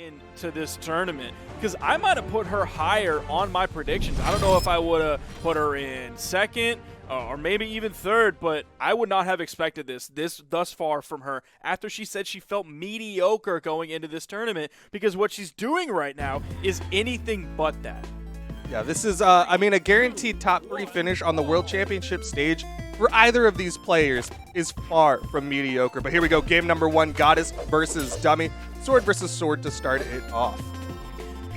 into this tournament, because I might have put her higher on my predictions. I don't know if I would have put her in second or maybe even third, but I would not have expected this thus far from her after she said she felt mediocre going into this tournament, because what she's doing right now is anything but that. Yeah, this is, I mean, a guaranteed top 3 finish on the World Championship stage for either of these players is far from mediocre. But here we go, game number 1, Goddess versus Dummy. Sword versus sword to start it off.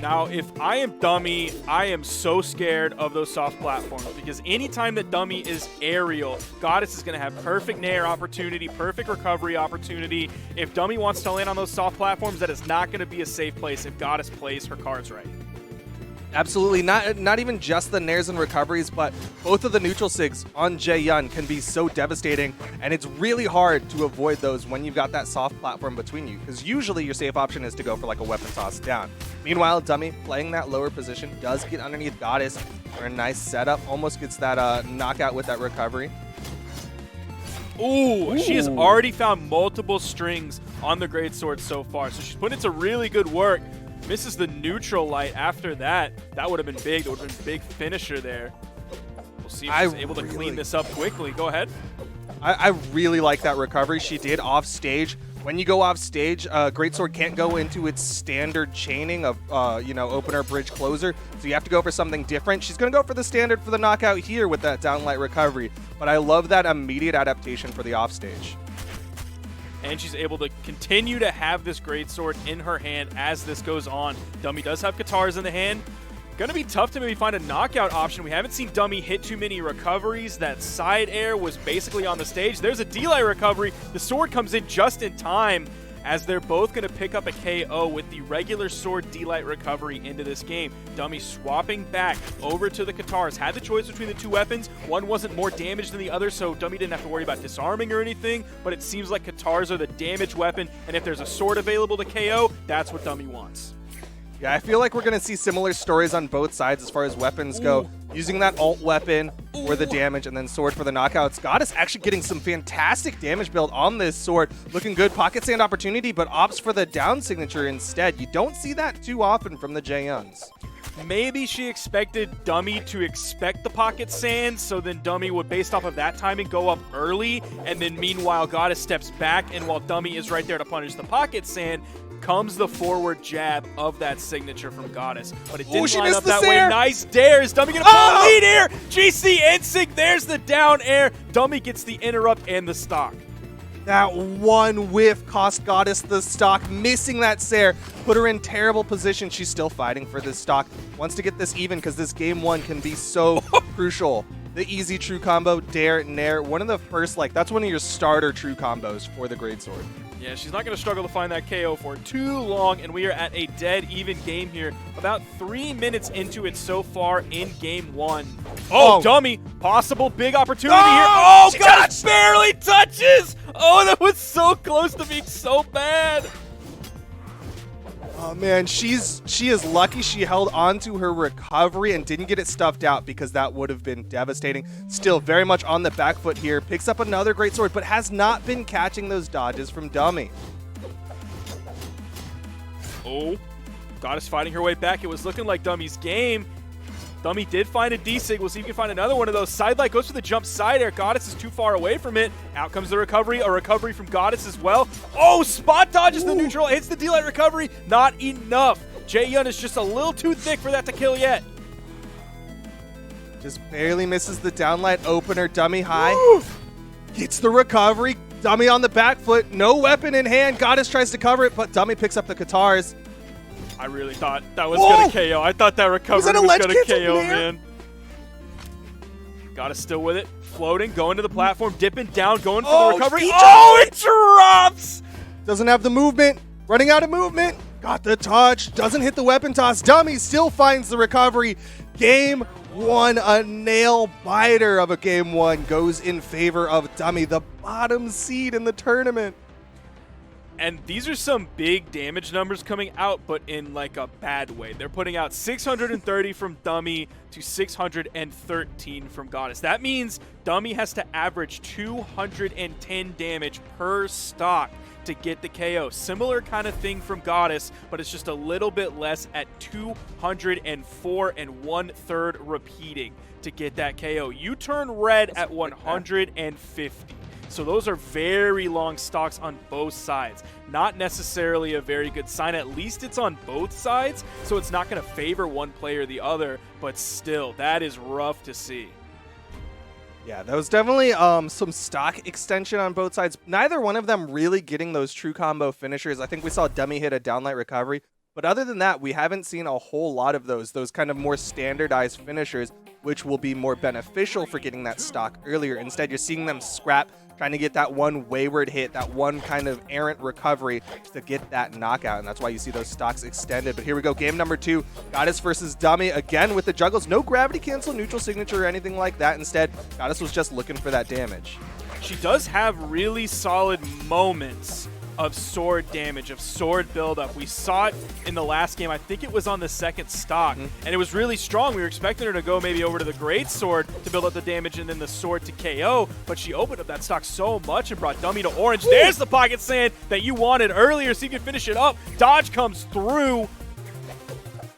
Now, if I am Dummy, I am so scared of those soft platforms, because anytime that Dummy is aerial, Goddess is going to have perfect nair opportunity, perfect recovery opportunity. If Dummy wants to land on those soft platforms, that is not going to be a safe place if Goddess plays her cards right. Absolutely, not even just the nairs and recoveries, but both of the neutral sigs on Jae-Yun can be so devastating, and it's really hard to avoid those when you've got that soft platform between you, because usually your safe option is to go for like a weapon toss down. Meanwhile, Dummy, playing that lower position, does get underneath Goddess for a nice setup, almost gets that knockout with that recovery. Ooh, she has already found multiple strings on the Greatsword so far, so she's put into really good work. Misses the neutral light after that. That would have been big. That would have been a big finisher there. We'll see if she's able to clean this up quickly. Go ahead. I really like that recovery she did off stage. When you go off stage, Greatsword can't go into its standard chaining of, opener, bridge, closer. So you have to go for something different. She's going to go for the standard for the knockout here with that downlight recovery. But I love that immediate adaptation for the off stage. And she's able to continue to have this Greatsword in her hand as this goes on. Dummy does have Katars in the hand. Gonna be tough to maybe find a knockout option. We haven't seen Dummy hit too many recoveries. That side air was basically on the stage. There's a D-Light recovery. The sword comes in just in time, as they're both going to pick up a KO with the regular sword D-Light recovery into this game. Dummy swapping back over to the Katars. Had the choice between the two weapons. One wasn't more damaged than the other, so Dummy didn't have to worry about disarming or anything, but it seems like Katars are the damage weapon, and if there's a sword available to KO, that's what Dummy wants. Yeah, I feel like we're going to see similar stories on both sides as far as weapons go. Using that alt weapon for the damage and then sword for the knockouts. Goddess actually getting some fantastic damage build on this sword. Looking good. Pocket sand opportunity, but opts for the down signature instead. You don't see that too often from the Jae-Yuns. Maybe she expected Dummy to expect the pocket sand, so then Dummy would, based off of that timing, go up early, and then meanwhile Goddess steps back, and while Dummy is right there to punish the pocket sand, comes the forward jab of that signature from Goddess. But it didn't line up that way. Nice dares. Dummy gonna pull a lead here. GC Insig, there's the down air. Dummy gets the interrupt and the stock. That one whiff cost Goddess the stock, missing that Sair, put her in terrible position. She's still fighting for this stock. Wants to get this even because this game 1 can be so crucial. The easy true combo, dare, nair, one of the first, that's one of your starter true combos for the Greatsword. Yeah, she's not going to struggle to find that KO for too long, and we are at a dead even game here. About 3 minutes into it so far in game 1. Oh, Dummy, possible big opportunity here. Oh, Goddess barely touches. Oh, that was so close to being so bad. Oh man, she is lucky she held on to her recovery and didn't get it stuffed out, because that would have been devastating. Still very much on the back foot here. Picks up another great sword, but has not been catching those dodges from Dummy. Oh, Goddess fighting her way back. It was looking like Dummy's game. Dummy did find a D-Sig. We'll see if he can find another one of those. Sidelight goes for the jump side air. Goddess is too far away from it. Out comes the recovery. A recovery from Goddess as well. Oh, spot dodges the neutral. Hits the D-Light recovery. Not enough. Jae-Yun is just a little too thick for that to kill yet. Just barely misses the downlight opener. Dummy high. Gets the recovery. Dummy on the back foot. No weapon in hand. Goddess tries to cover it, but Dummy picks up the Katars. I really thought that was going to KO. I thought that recovery was going to KO, man. Goddess still with it. Floating, going to the platform, dipping down, going for the recovery. Oh, it drops! Doesn't have the movement. Running out of movement. Got the touch. Doesn't hit the weapon toss. Dummy still finds the recovery. Game 1, a nail biter of a game 1 goes in favor of Dummy, the bottom seed in the tournament. And these are some big damage numbers coming out, but in a bad way. They're putting out 630 from Dummy to 613 from Goddess. That means Dummy has to average 210 damage per stock to get the KO. Similar kind of thing from Goddess, but it's just a little bit less at 204 1/3 repeating to get that KO. You turn red at 150. So those are very long stocks on both sides. Not necessarily a very good sign. At least it's on both sides, so it's not going to favor one player or the other, but still, that is rough to see. Yeah, that was definitely some stock extension on both sides. Neither one of them really getting those true combo finishers. I think we saw Dummy hit a downlight recovery, but other than that, we haven't seen a whole lot of those kind of more standardized finishers, which will be more beneficial for getting that stock earlier. Instead, you're seeing them scrap, trying to get that one wayward hit, that one kind of errant recovery to get that knockout, and that's why you see those stocks extended. But here we go, game number 2, Goddess versus Dummy, again with the juggles. No gravity cancel, neutral signature, or anything like that. Instead, Goddess was just looking for that damage. She does have really solid moments of sword damage, of sword buildup. We saw it in the last game. I think it was on the second stock, and it was really strong. We were expecting her to go maybe over to the great sword to build up the damage and then the sword to KO, but she opened up that stock so much and brought Dummy to orange. There's the pocket sand that you wanted earlier, so you can finish it up. Dodge comes through.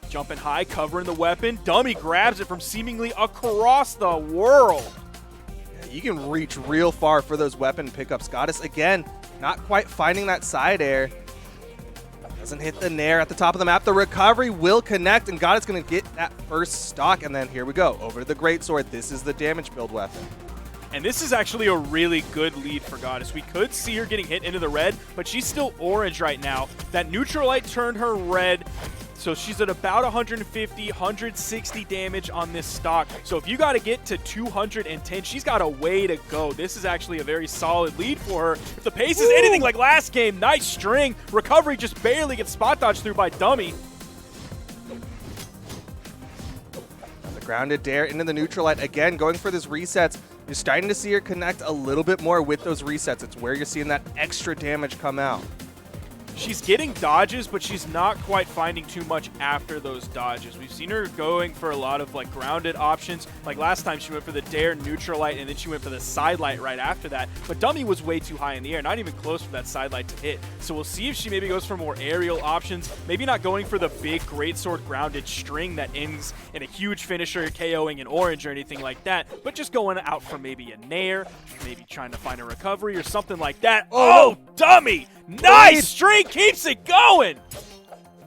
Jumping high, covering the weapon. Dummy grabs it from seemingly across the world. You can reach real far for those weapon pickups. Goddess, again, not quite finding that side air. Doesn't hit the nair at the top of the map. The recovery will connect, and Goddess going to get that first stock. And then here we go, over to the greatsword. This is the damage build weapon. And this is actually a really good lead for Goddess. We could see her getting hit into the red, but she's still orange right now. That neutral light turned her red, so she's at about 150, 160 damage on this stock. So if you got to get to 210, she's got a way to go. This is actually a very solid lead for her. If the pace is anything like last game, nice string. Recovery just barely gets spot dodged through by Dummy. The grounded dare into the neutral light. Again, going for this resets. You're starting to see her connect a little bit more with those resets. It's where you're seeing that extra damage come out. She's getting dodges, but she's not quite finding too much after those dodges. We've seen her going for a lot of like grounded options. Like last time she went for the dare neutral light, and then she went for the side light right after that. But Dummy was way too high in the air, not even close for that side light to hit. So we'll see if she maybe goes for more aerial options. Maybe not going for the big greatsword grounded string that ends in a huge finisher, KOing an orange or anything like that, but just going out for maybe a nair, maybe trying to find a recovery or something like that. Oh, Dummy! Nice string, keeps it going.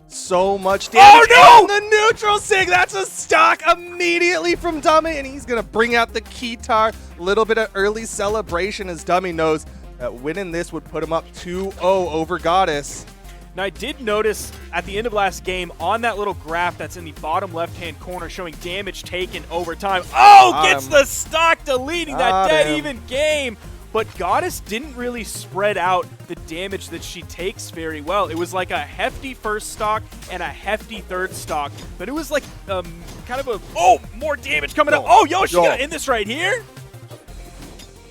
So much damage. Oh no! And the neutral sig. That's a stock immediately from Dummy, and he's gonna bring out the keytar. A little bit of early celebration as Dummy knows that winning this would put him up 2-0 over Goddess. Now, I did notice at the end of last game on that little graph that's in the bottom left-hand corner showing damage taken over time. Oh, gets the stock, deleting that dead even game. But Goddess didn't really spread out the damage that she takes very well. It was like a hefty first stock and a hefty third stock. But it was like kind of a, more damage coming up. Oh, yo, she's going to end this right here.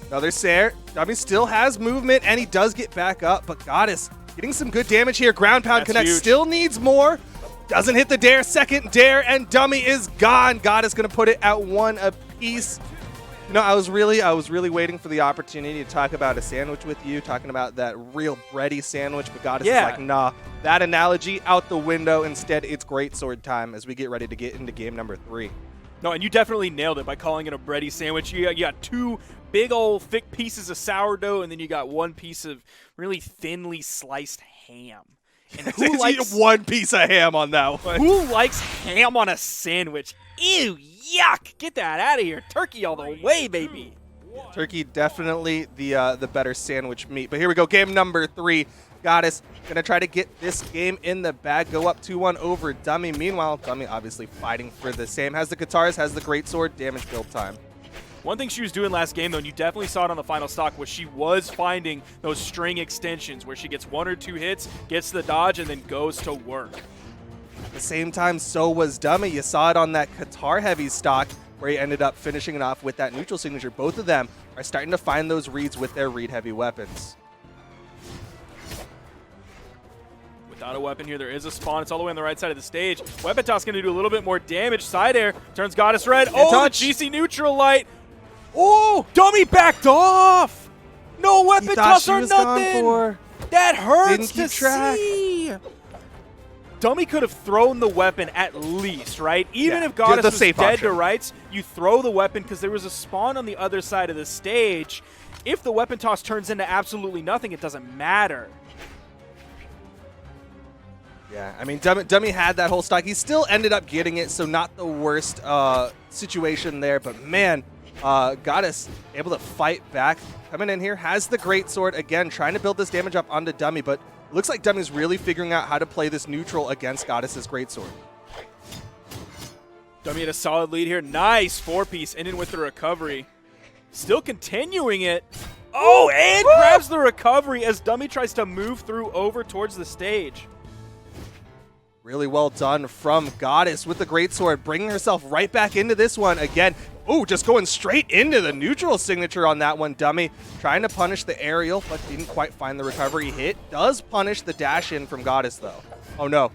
Another Sair. Dummy still has movement, and he does get back up. But Goddess getting some good damage here. Ground pound connect. Still needs more. Doesn't hit the dare. Second dare, and Dummy is gone. Goddess going to put it at 1 apiece. You know, I was really waiting for the opportunity to talk about a sandwich with you, talking about that real bready sandwich, but Goddess is like, nah, that analogy out the window. Instead, it's greatsword time as we get ready to get into game number 3. No, and you definitely nailed it by calling it a bready sandwich. You got 2 big old thick pieces of sourdough, and then you got 1 piece of really thinly sliced ham. And who likes 1 piece of ham on that one? Who likes ham on a sandwich? Ew, yuck! Get that out of here. Turkey all the way, baby. Turkey definitely the better sandwich meat. But here we go, game number 3. Goddess gonna try to get this game in the bag, go up 2-1 over Dummy. Meanwhile, Dummy obviously fighting for the same. Has the guitars, has the greatsword, damage build time. One thing she was doing last game, though, and you definitely saw it on the final stock, was she was finding those string extensions where she gets 1 or 2 hits, gets the dodge, and then goes to work. At the same time, so was Dummy. You saw it on that Qatar-heavy stock where he ended up finishing it off with that neutral signature. Both of them are starting to find those reads with their read-heavy weapons. Without a weapon here, there is a spawn. It's all the way on the right side of the stage. Weapon toss going to do a little bit more damage. Side air turns Goddess red. Oh, the GC neutral light. Oh, Dummy backed off. No weapon toss or nothing. That hurts Didn't to keep track. see. Dummy could have thrown the weapon at least, right? Even Yeah, if Goddess the was safe dead option. to rights, you throw the weapon because there was a spawn on the other side of the stage. If the weapon toss turns into absolutely nothing, it doesn't matter. Yeah, I mean, Dummy had that whole stock. He still ended up getting it, so not the worst situation there. But man, Goddess able to fight back. Coming in here, has the great sword again, trying to build this damage up onto Dummy, but it looks like Dummy's really figuring out how to play this neutral against Goddess's great sword. Dummy had a solid lead here. Nice 4-piece, ending with the recovery. Still continuing it. Oh, and grabs the recovery as Dummy tries to move through over towards the stage. Really well done from Goddess with the greatsword, bringing herself right back into this one again. Oh, just going straight into the neutral signature on that one. Dummy trying to punish the aerial, but didn't quite find the recovery hit. Does punish the dash in from Goddess, though. Oh, no.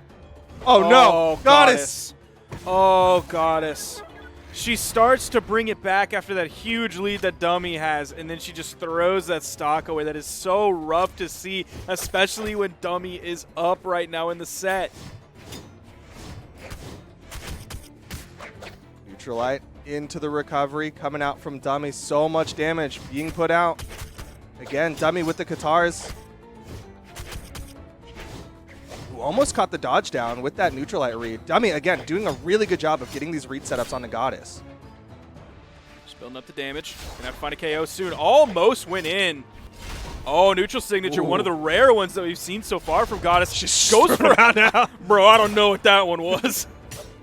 Oh, no. Goddess. Oh, Goddess. She starts to bring it back after that huge lead that Dummy has, and then she just throws that stock away. That is so rough to see, especially when Dummy is up right now in the set. Neutralite into the recovery, coming out from Dummy. So much damage being put out. Again, Dummy with the Katars. Ooh, almost caught the dodge down with that Neutralite read. Dummy, again, doing a really good job of getting these read setups on the Goddess. Just building up the damage. Gonna have to find a KO soon. Almost went in. Oh, neutral signature, one of the rare ones that we've seen so far from Goddess. Just goes for around now. Bro, I don't know what that one was.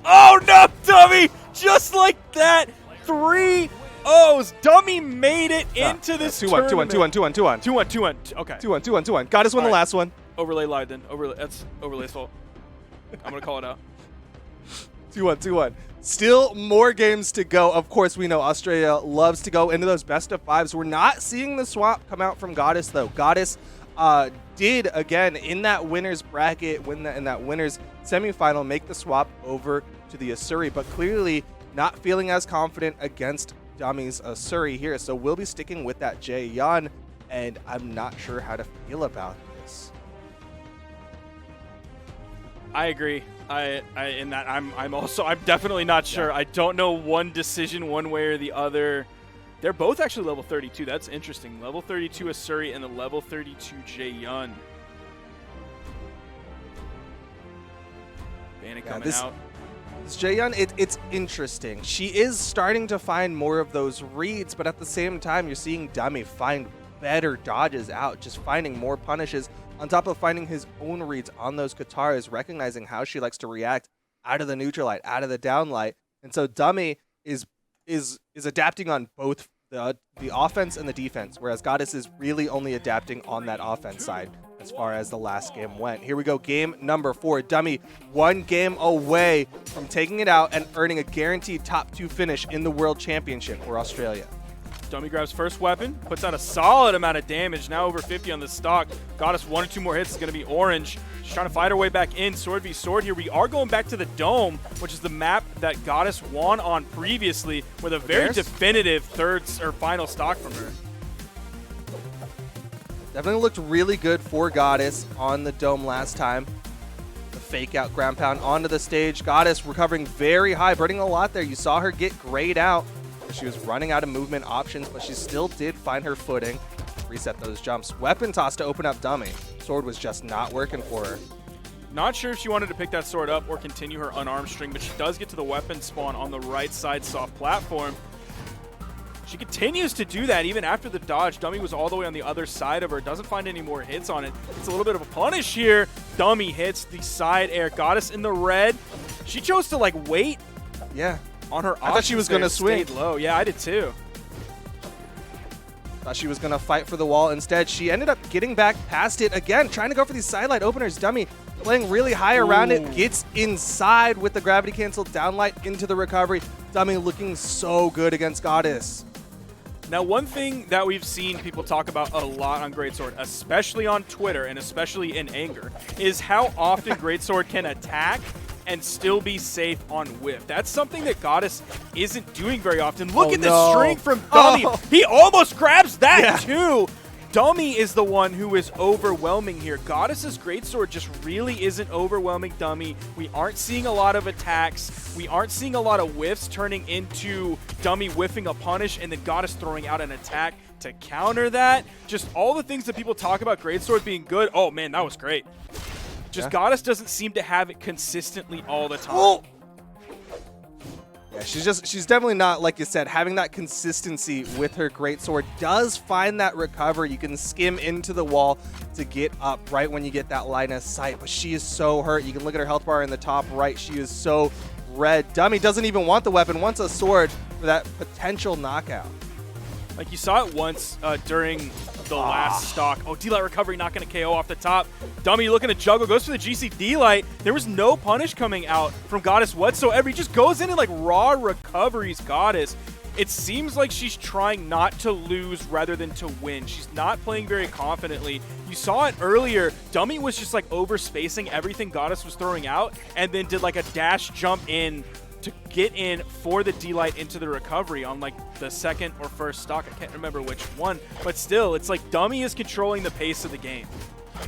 Oh, no, Dummy! Just like that, 3 O's. Dummy made it into this 2-1, 2-1, 2-1, 2-1, 2-1. 2-1, 2-1. Okay. 2-1, 2-1, 2-1. Goddess won the last one. Overlay lied then. That's Overlay's fault. I'm going to call it out. 2-1, 2-1. Still more games to go. Of course, we know Australia loves to go into those best of fives. We're not seeing the swap come out from Goddess, though. Goddess did, again, in that winner's bracket, in that winner's semifinal, make the swap over to the Asuri, but clearly not feeling as confident against Dummy's Asuri here. So we'll be sticking with that Jae-Yun, and I'm not sure how to feel about this. I agree. I'm definitely not sure. Yeah. I don't know one decision one way or the other. They're both actually level 32. That's interesting. Level 32 Asuri and the level 32 Jae-Yun. Bannock coming out. This Jae-Yun, it's interesting. She is starting to find more of those reads, but at the same time, you're seeing Dummy find better dodges out, just finding more punishes, on top of finding his own reads on those Katars, recognizing how she likes to react out of the neutral light, out of the downlight. And so Dummy is adapting on both the offense and the defense, whereas Goddess is really only adapting on that offense side as far as the last game went. Here we go, game number 4. Dummy 1 game away from taking it out and earning a guaranteed top 2 finish in the World Championship for Australia. Dummy grabs first weapon, puts out a solid amount of damage, now over 50 on the stock. Goddess 1 or 2 more hits is going to be orange. She's trying to fight her way back in, sword v sword here. We are going back to the Dome, which is the map that Goddess won on previously, with a very definitive third or final stock from her. Definitely looked really good for Goddess on the Dome last time. The fake out ground pound onto the stage. Goddess recovering very high, burning a lot there. You saw her get grayed out. She was running out of movement options, but she still did find her footing, reset those jumps. Weapon toss to open up Dummy. Sword was just not working for her. Not sure if she wanted to pick that sword up or continue her unarmed string, but she does get to the weapon spawn on the right side soft platform. She continues to do that even after the dodge. Dummy was all the way on the other side of her. Doesn't find any more hits on it. It's a little bit of a punish here. Dummy hits the side air. Goddess in the red. She chose to, like, wait. Yeah. On her I thought she was going to swing. Stayed low. Yeah, I did too. Thought she was going to fight for the wall. Instead, she ended up getting back past it again, trying to go for these sidelight openers. Dummy playing really high around it, gets inside with the gravity canceled downlight into the recovery. Dummy looking so good against Goddess. Now, one thing that we've seen people talk about a lot on Greatsword, especially on Twitter and especially in anger, is how often Greatsword can attack and still be safe on whiff. That's something that Goddess isn't doing very often. Look at the string from Dummy. Oh. He almost grabs that too. Dummy is the one who is overwhelming here. Goddess's Greatsword just really isn't overwhelming Dummy. We aren't seeing a lot of attacks. We aren't seeing a lot of whiffs turning into Dummy whiffing a punish and then Goddess throwing out an attack to counter that. Just all the things that people talk about Greatsword being good. Oh man, that was great. Just Goddess doesn't seem to have it consistently all the time. Oh. Yeah, she's definitely not, like you said, having that consistency with her greatsword. Does find that recovery. You can skim into the wall to get up right when you get that line of sight, but she is so hurt. You can look at her health bar in the top right. She is so red. Dummy doesn't even want the weapon, wants a sword for that potential knockout. Like you saw it once during the last stock. Oh, D-Light recovery not going to KO off the top. Dummy looking to juggle, goes for the GC D-Light. There was no punish coming out from Goddess whatsoever. He just goes in and like raw recoveries Goddess. It seems like she's trying not to lose rather than to win. She's not playing very confidently. You saw it earlier. Dummy was just like overspacing everything Goddess was throwing out and then did like a dash jump in to get in for the D-Light into the recovery on like the second or first stock. I can't remember which one, but still, it's like Dummy is controlling the pace of the game.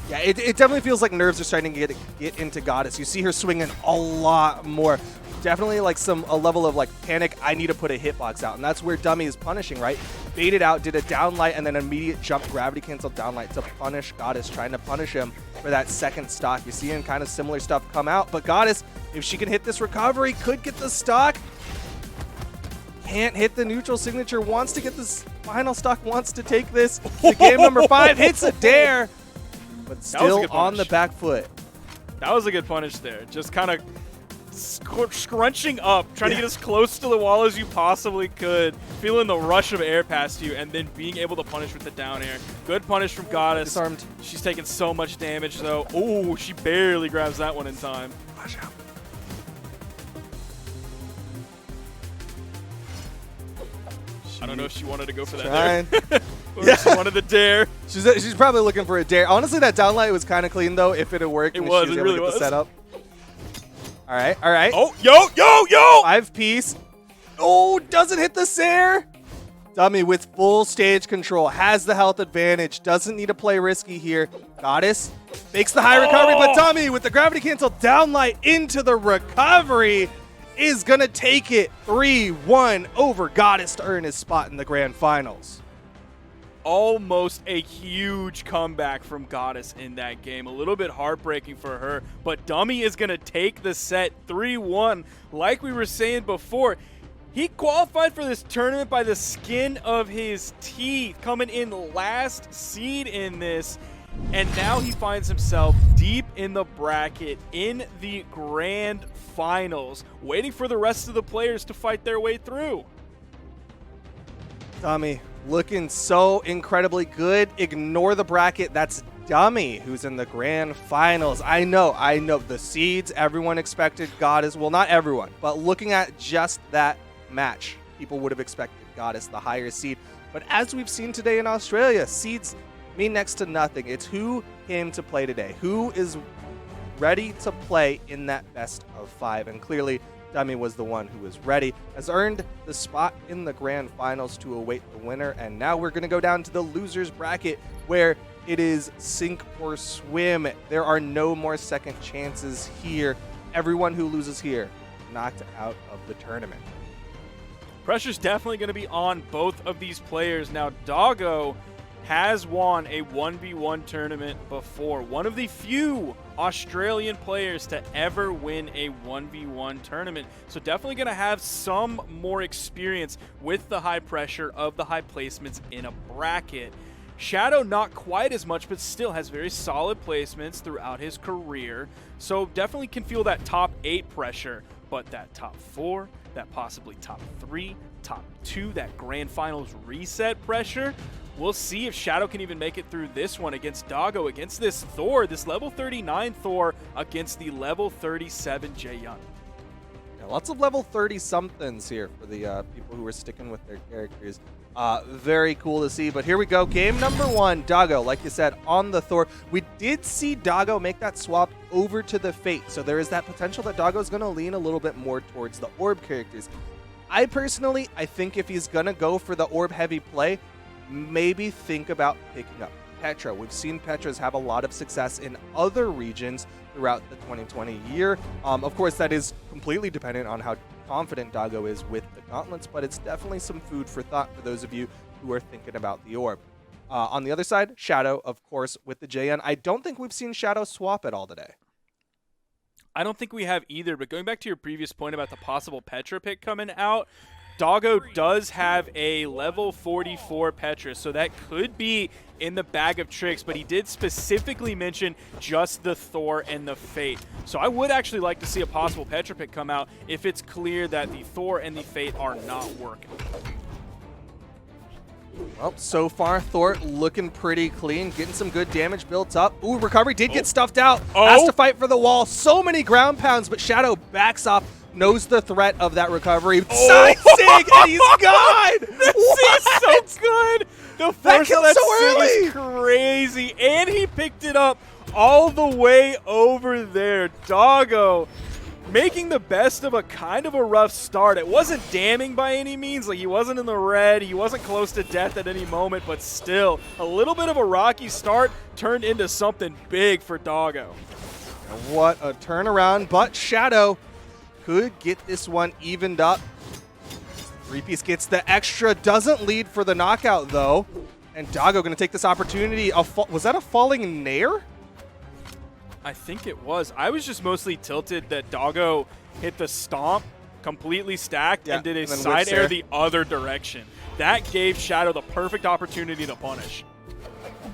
Yeah, it definitely feels like nerves are starting to get into Goddess. You see her swinging a lot more. Definitely like a level of like panic. I need to put a hitbox out, and that's where Dummy is punishing, right? Baited out, did a downlight, and then immediate jump gravity cancel downlight to punish Goddess, trying to punish him for that second stock. You're seeing kind of similar stuff come out, but Goddess, if she can hit this recovery, could get the stock. Can't hit the neutral signature, wants to get this final stock, wants to take this to game number 5, hits a dare, but still on the back foot. That was a good punish there. Just kind of scrunching up, trying to get as close to the wall as you possibly could, feeling the rush of air past you, and then being able to punish with the down air. Good punish from Goddess. Disarmed. She's taking so much damage, though. Oh, she barely grabs that one in time. Watch out. I don't know if she wanted to go for that dare. Or if she wanted the dare. She's probably looking for a dare. Honestly, that downlight was kind of clean, though, if it had worked. It was. She was It able really to get was. the setup. All right, all right. Oh, yo! 5-piece. Oh, doesn't hit the Sair. Dummy with full stage control, has the health advantage, doesn't need to play risky here. Goddess makes the high recovery, but Dummy with the gravity cancel downlight into the recovery is going to take it 3-1 over Goddess to earn his spot in the grand finals. Almost a huge comeback from Goddess in that game. A little bit heartbreaking for her, but Dummy is going to take the set 3-1. Like we were saying before, he qualified for this tournament by the skin of his teeth, coming in last seed in this, and now he finds himself deep in the bracket in the grand finals, waiting for the rest of the players to fight their way through. Dummy looking so incredibly good. Ignore the bracket. That's Dummy who's in the grand finals. I know the seeds, everyone expected Goddess. Well, not everyone, but looking at just that match, people would have expected Goddess the higher seed. But as we've seen today in Australia, seeds mean next to nothing. It's who came to play today, who is ready to play in that best of 5, and clearly Dummy was the one who was ready, has earned the spot in the grand finals to await the winner. And now we're going to go down to the losers bracket, where it is sink or swim. There are no more second chances here. Everyone who loses here knocked out of the tournament. Pressure's definitely going to be on both of these players. Now, Doggo has won a 1v1 tournament before. One of the few Australian players to ever win a 1v1 tournament. So definitely going to have some more experience with the high pressure of the high placements in a bracket. Shadow not quite as much, but still has very solid placements throughout his career. So definitely can feel that top 8 pressure, but that top 4, that possibly top 3, top 2, that grand finals reset pressure. We'll see if Shadow can even make it through this one against Doggo, against this Thor, this level 39 Thor against the level 37 Jaehyun. Yeah, lots of level 30-somethings here for the people who are sticking with their characters. Very cool to see, but here we go. Game number 1, Doggo, like you said, on the Thor. We did see Doggo make that swap over to the Fate, so there is that potential that Doggo's going to lean a little bit more towards the Orb characters. I think if he's going to go for the Orb heavy play, maybe think about picking up Petra. We've seen Petras have a lot of success in other regions throughout the 2020 year. Of course, that is completely dependent on how confident Doggo is with the gauntlets, but it's definitely some food for thought for those of you who are thinking about the orb. On the other side, Shadow, of course, with the JN. I don't think we've seen Shadow swap at all today. I don't think we have either, but going back to your previous point about the possible Petra pick coming out, Doggo does have a level 44 Petra, so that could be in the bag of tricks, but he did specifically mention just the Thor and the Fate. So I would actually like to see a possible Petra pick come out if it's clear that the Thor and the Fate are not working. Well, so far, Thor looking pretty clean, getting some good damage built up. Ooh, recovery did get stuffed out. Has to fight for the wall. So many ground pounds, but Shadow backs off, knows the threat of that recovery. Side sig, and he's gone! This is so good! The force of that so early is crazy, and he picked it up all the way over there. Doggo making the best of a kind of a rough start. It wasn't damning by any means, like he wasn't in the red, he wasn't close to death at any moment, but still, a little bit of a rocky start turned into something big for Doggo. And what a turnaround, but Shadow could get this one evened up. Three-piece gets the extra, doesn't lead for the knockout though, and Doggo going to take this opportunity. Was that a falling nair? I think it was. I was just mostly tilted that Doggo hit the stomp, completely stacked, and did a side air the other direction. That gave Shadow the perfect opportunity to punish.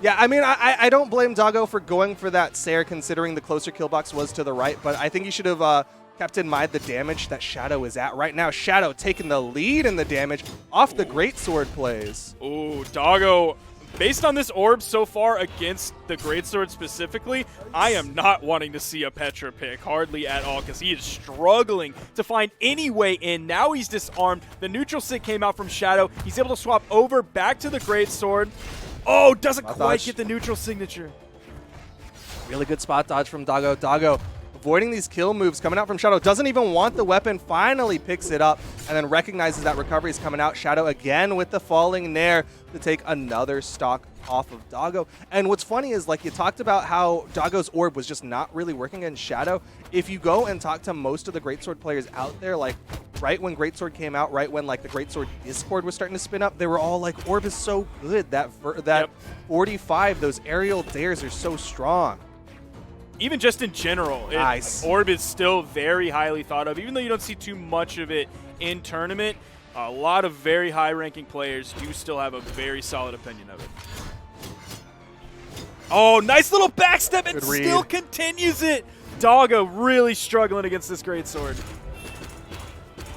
Yeah, I mean, I don't blame Doggo for going for that Sair, considering the closer kill box was to the right, but I think he should have kept in mind the damage that Shadow is at right now. Shadow taking the lead in the damage off the greatsword plays. Ooh, Doggo, based on this orb so far against the greatsword specifically, I am not wanting to see a Petra pick, hardly at all, because he is struggling to find any way in. Now he's disarmed. The neutral sig came out from Shadow. He's able to swap over back to the greatsword. Oh, doesn't quite get the neutral signature. Really good spot dodge from Doggo. Doggo avoiding these kill moves coming out from Shadow. Doesn't even want the weapon. Finally picks it up and then recognizes that recovery is coming out. Shadow again with the falling nair to take another stock off of Doggo. And what's funny is, like, you talked about how Doggo's orb was just not really working against Shadow. If you go and talk to most of the greatsword players out there, like right when greatsword came out, right when like the greatsword Discord was starting to spin up, they were all like, orb is so good. That 45, those aerial dares are so strong. Even just in general, orb is still very highly thought of. Even though you don't see too much of it in tournament, a lot of very high-ranking players do still have a very solid opinion of it. Oh, nice little backstep, and still continues it. Doggo really struggling against this greatsword.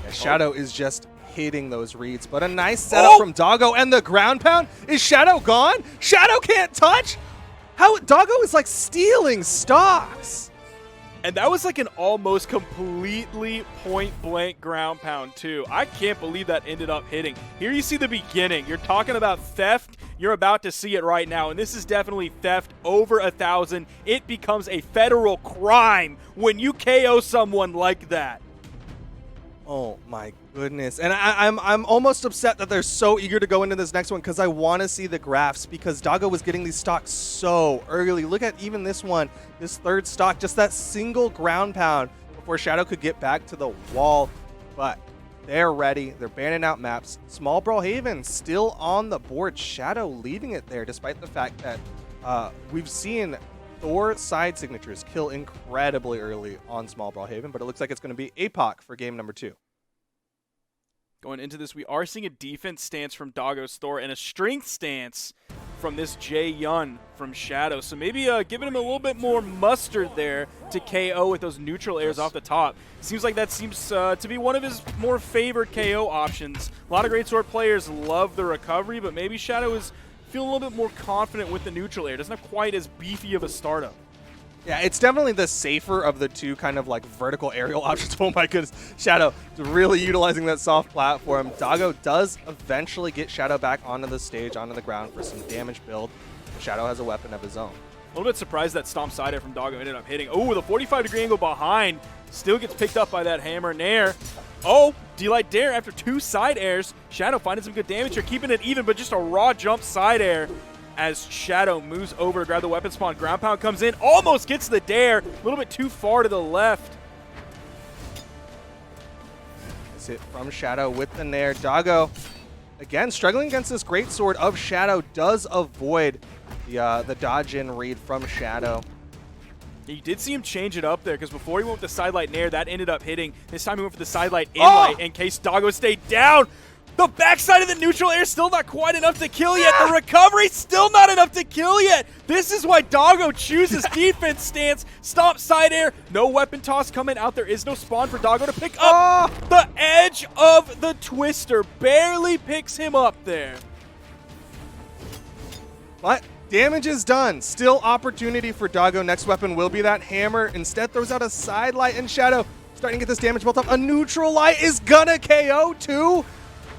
Yeah, Shadow is just hitting those reads, but a nice setup from Doggo, and the ground pound. Is Shadow gone? Shadow can't touch? How Doggo is like stealing stocks. And that was like an almost completely point-blank ground pound, too. I can't believe that ended up hitting. Here you see the beginning. You're talking about theft. You're about to see it right now. And this is definitely theft over 1,000. It becomes a federal crime when you KO someone like that. Oh my goodness. And I'm almost upset that they're so eager to go into this next one, because I want to see the graphs, because Doggo was getting these stocks so early. Look at even this one, this third stock, just that single ground pound before Shadow could get back to the wall. But they're ready. They're banning out maps. Small Brawlhalla still on the board. Shadow leaving it there, despite the fact that we've seen Thor side signatures kill incredibly early on Small Brawlhalla, but it looks like it's going to be APOC for game number 2. Going into this, we are seeing a defense stance from Doggo's Thor and a strength stance from this Jae Yun from Shadow. So maybe giving him a little bit more mustard there to KO with those neutral airs off the top. Seems like that seems to be one of his more favored KO options. A lot of greatsword players love the recovery, but maybe Shadow is feeling a little bit more confident with the neutral air. Doesn't have quite as beefy of a startup. Yeah, it's definitely the safer of the two kind of like vertical aerial options. Oh my goodness. Shadow really utilizing that soft platform. Doggo does eventually get Shadow back onto the stage, onto the ground for some damage build. Shadow has a weapon of his own. A little bit surprised that stomp side air from Doggo ended up hitting. Oh, the 45-degree angle behind Still gets picked up by that hammer. Nair. Oh, D-Light Dare after 2 side airs. Shadow finding some good damage here, keeping it even, but just a raw jump side air as Shadow moves over to grab the weapon spawn. Ground pound comes in, almost gets the Dare. A little bit too far to the left. Is it from Shadow with the Nair. Doggo, again, struggling against this greatsword of Shadow, does avoid the dodge-in read from Shadow. You did see him change it up there, because before he went with the sidelight Nair, that ended up hitting. This time he went for the sidelight inlight in case Doggo stayed down. The backside of the neutral air still not quite enough to kill yet. The recovery still not enough to kill yet. This is why Doggo chooses defense stance. Stomp side air. No weapon toss coming out. There is no spawn for Doggo to pick up. The edge of the twister barely picks him up there. But damage is done. Still opportunity for Doggo. Next weapon will be that hammer. Instead throws out a side light, and Shadow starting to get this damage built up. A neutral light is gonna KO too.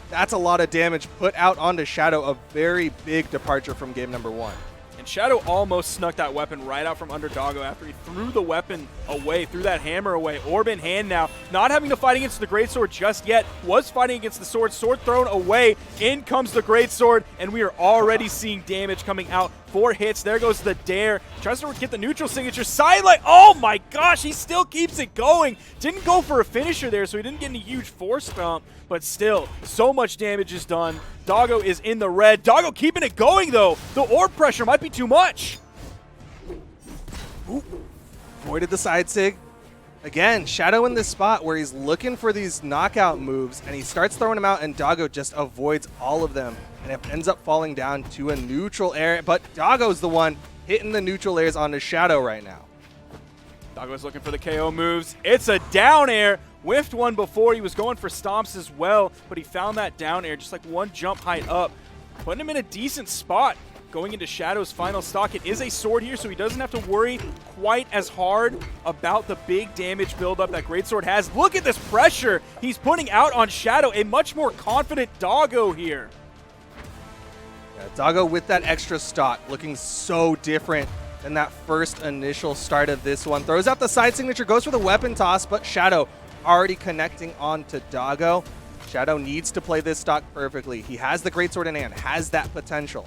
That's a lot of damage put out onto Shadow. A very big departure from game number 1. And Shadow almost snuck that weapon right out from under Doggo after he threw the weapon away, threw that hammer away. Orb in hand now, not having to fight against the greatsword just yet, was fighting against the sword. Sword thrown away, in comes the greatsword, and we are already seeing damage coming out. 4 hits, there goes the Dare. Tries to get the neutral signature. Sidelight, oh my gosh, he still keeps it going. Didn't go for a finisher there, so he didn't get any huge force stomp, but still, so much damage is done. Doggo is in the red. Doggo keeping it going though. The orb pressure might be too much. Ooh. Avoided the side sig. Again, Shadow in this spot where he's looking for these knockout moves, and he starts throwing them out, and Doggo just avoids all of them. And it ends up falling down to a neutral air, but Doggo's the one hitting the neutral airs onto Shadow right now. Doggo's looking for the KO moves. It's a down air. Whiffed one before. He was going for stomps as well, but he found that down air just like 1 jump height up, putting him in a decent spot going into Shadow's final stock. It is a sword here, so he doesn't have to worry quite as hard about the big damage buildup that greatsword has. Look at this pressure he's putting out on Shadow. A much more confident Doggo here. Yeah, Doggo with that extra stock looking so different than that first initial start of this one. Throws out the side signature, goes for the weapon toss, but Shadow already connecting on to Doggo. Shadow needs to play this stock perfectly. He has the greatsword in hand, has that potential.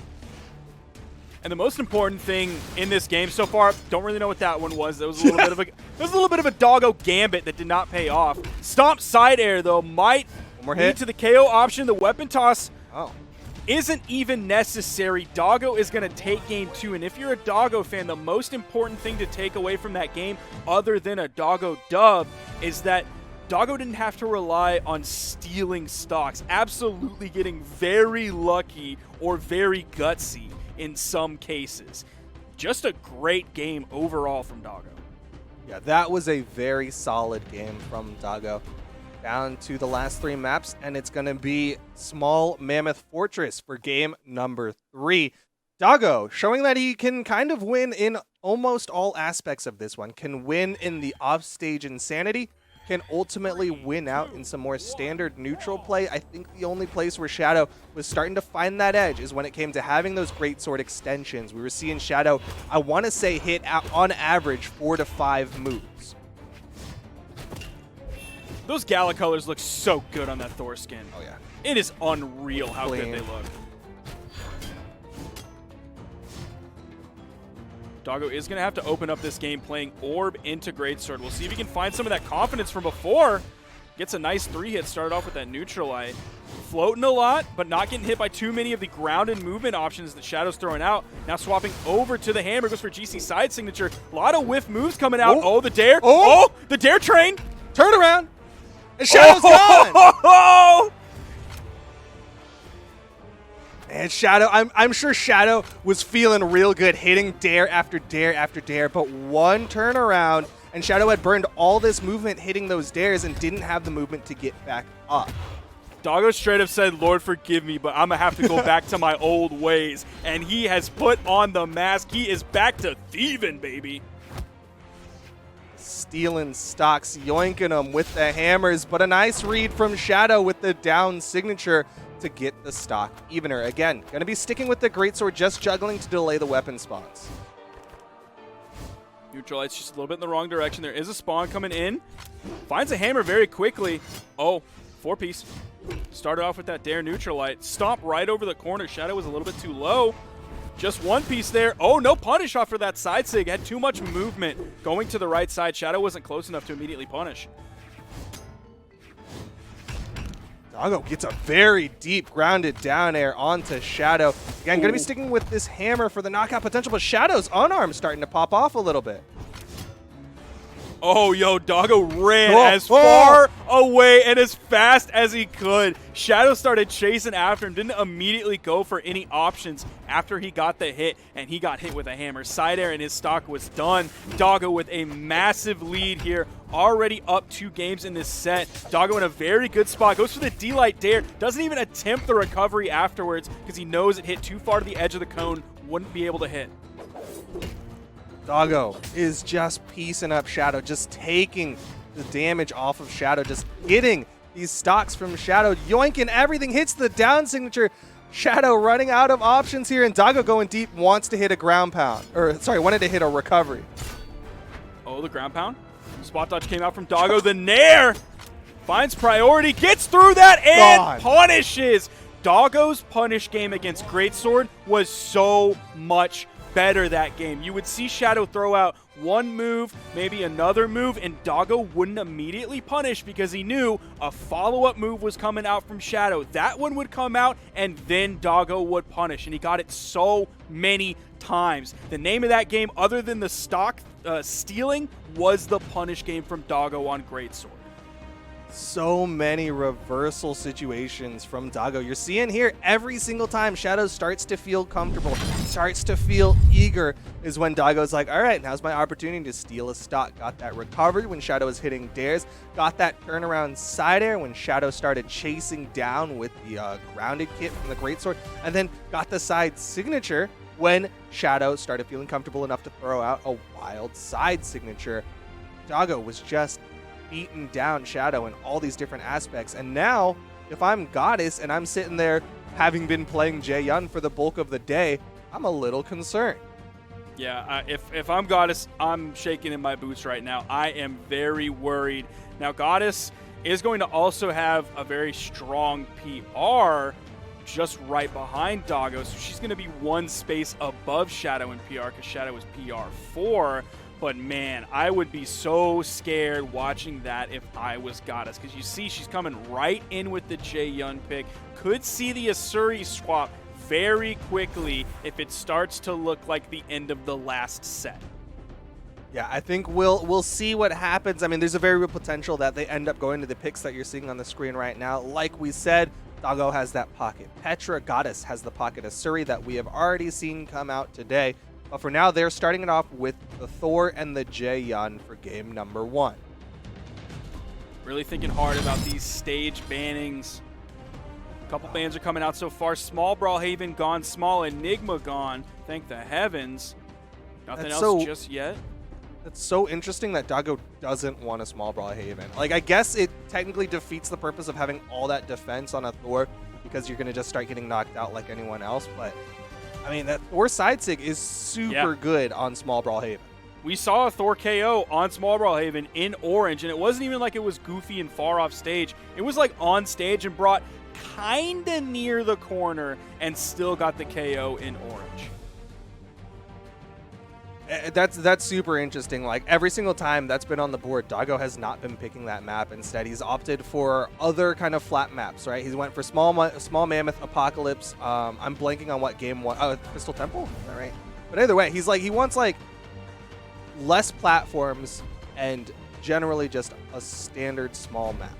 And the most important thing in this game so far, don't really know what that one was. That was a little bit of a Doggo gambit that did not pay off. Stomp side air though might lead to the KO option. The weapon toss isn't even necessary. Doggo is going to take game 2, and if you're a Doggo fan, the most important thing to take away from that game, other than a Doggo dub, is that Doggo didn't have to rely on stealing stocks, absolutely getting very lucky or very gutsy in some cases. Just a great game overall from Doggo. Yeah, that was a very solid game from Doggo. Down to the last 3 maps, and it's going to be Small Mammoth Fortress for game number 3. Doggo showing that he can kind of win in almost all aspects of this one. Can win in the offstage insanity, can ultimately win out in some more standard neutral play. I think the only place where Shadow was starting to find that edge is when it came to having those greatsword extensions. We were seeing Shadow, I want to say, hit on average 4 to 5 moves. Those Gala colors look so good on that Thor skin. Oh yeah. It is unreal how good they look. Doggo is going to have to open up this game playing Orb into Greatsword. We'll see if he can find some of that confidence from before. Gets a nice 3-hit, started off with that neutral light. Floating a lot, but not getting hit by too many of the ground and movement options that Shadow's throwing out. Now swapping over to the hammer, goes for GC side signature. A lot of whiff moves coming out. Oh, the Dare. Oh, the Dare train. Turn around. And Shadow's gone! And Shadow, I'm sure Shadow was feeling real good, hitting dare after dare after dare, but one turnaround, and Shadow had burned all this movement hitting those dares and didn't have the movement to get back up. Doggo straight up said, Lord forgive me, but I'm going to have to go back to my old ways. And he has put on the mask. He is back to thieving, baby. Stealing stocks, yoinking them with the hammers, but a nice read from Shadow with the down signature to get the stock evener. Again, going to be sticking with the greatsword, just juggling to delay the weapon spawns. Neutralites just a little bit in the wrong direction. There is a spawn coming in. Finds a hammer very quickly. Oh, 4-piece. Started off with that Dare Neutralite. Stomp right over the corner. Shadow was a little bit too low. Just 1 piece there. Oh, no punish off for that side sig. Had too much movement going to the right side. Shadow wasn't close enough to immediately punish. Doggo gets a very deep grounded down air onto Shadow. Again, going to be sticking with this hammer for the knockout potential, but Shadow's unarmed starting to pop off a little bit. Oh, yo, Doggo ran as far away and as fast as he could. Shadow started chasing after him, didn't immediately go for any options after he got the hit, and he got hit with a hammer. Side air and his stock was done. Doggo with a massive lead here, already up 2 games in this set. Doggo in a very good spot, goes for the D-Light Dare, doesn't even attempt the recovery afterwards because he knows it hit too far to the edge of the cone, wouldn't be able to hit. Doggo is just piecing up Shadow, just taking the damage off of Shadow, just getting these stocks from Shadow, yoinking everything, hits the down signature. Shadow running out of options here, and Doggo going deep, wants to hit a ground pound. Or, sorry, wanted to hit a recovery. Oh, the ground pound. Spot dodge came out from Doggo. The Nair finds priority, gets through that, and punishes. Doggo's punish game against Greatsword was so much better that game. You would see Shadow throw out 1 move, maybe another move, and Doggo wouldn't immediately punish because he knew a follow-up move was coming out from Shadow. That one would come out, and then Doggo would punish, and he got it so many times. The name of that game, other than the stock stealing, was the punish game from Doggo on Greatsword. So many reversal situations from Doggo. You're seeing here every single time Shadow starts to feel comfortable, starts to feel eager, is when Doggo's like, all right, now's my opportunity to steal a stock. Got that recovery when Shadow was hitting dares, got that turnaround side air when Shadow started chasing down with the grounded kit from the Greatsword, and then got the side signature when Shadow started feeling comfortable enough to throw out a wild side signature. Doggo was just beaten down Shadow in all these different aspects. And now, if I'm Goddess and I'm sitting there having been playing Jae-Yun for the bulk of the day, I'm a little concerned. Yeah, if I'm Goddess, I'm shaking in my boots right now. I am very worried. Now, Goddess is going to also have a very strong PR just right behind Doggo, so she's going to be 1 space above Shadow in PR because Shadow is PR 4. But man, I would be so scared watching that if I was Goddess, because you see she's coming right in with the Jae-Yun pick. Could see the Asuri swap very quickly if it starts to look like the end of the last set. Yeah, I think we'll see what happens. I mean, there's a very real potential that they end up going to the picks that you're seeing on the screen right now. Like we said, Doggo has that pocket Petra, Goddess has the pocket Asuri that we have already seen come out today. But for now, they're starting it off with the Thor and the Jae-Yun for game number 1. Really thinking hard about these stage bannings. A couple bans are coming out so far. Small Brawlhaven gone, Small Enigma gone. Thank the heavens. Nothing else just yet. It's so interesting that Doggo doesn't want a Small Brawlhaven. Like, I guess it technically defeats the purpose of having all that defense on a Thor because you're going to just start getting knocked out like anyone else, but I mean, that Thor side sig is super good on Small Brawlhaven. We saw a Thor KO on Small Brawlhaven in orange, and it wasn't even like it was goofy and far off stage. It was like on stage and brought kind of near the corner and still got the KO in orange. That's super interesting. Like, every single time that's been on the board, Doggo has not been picking that map. Instead, he's opted for other kind of flat maps, right? He went for Small Mammoth, Apocalypse. I'm blanking on what game one. Oh, Crystal Temple? Is that right? But either way, he wants, like, less platforms and generally just a standard small map.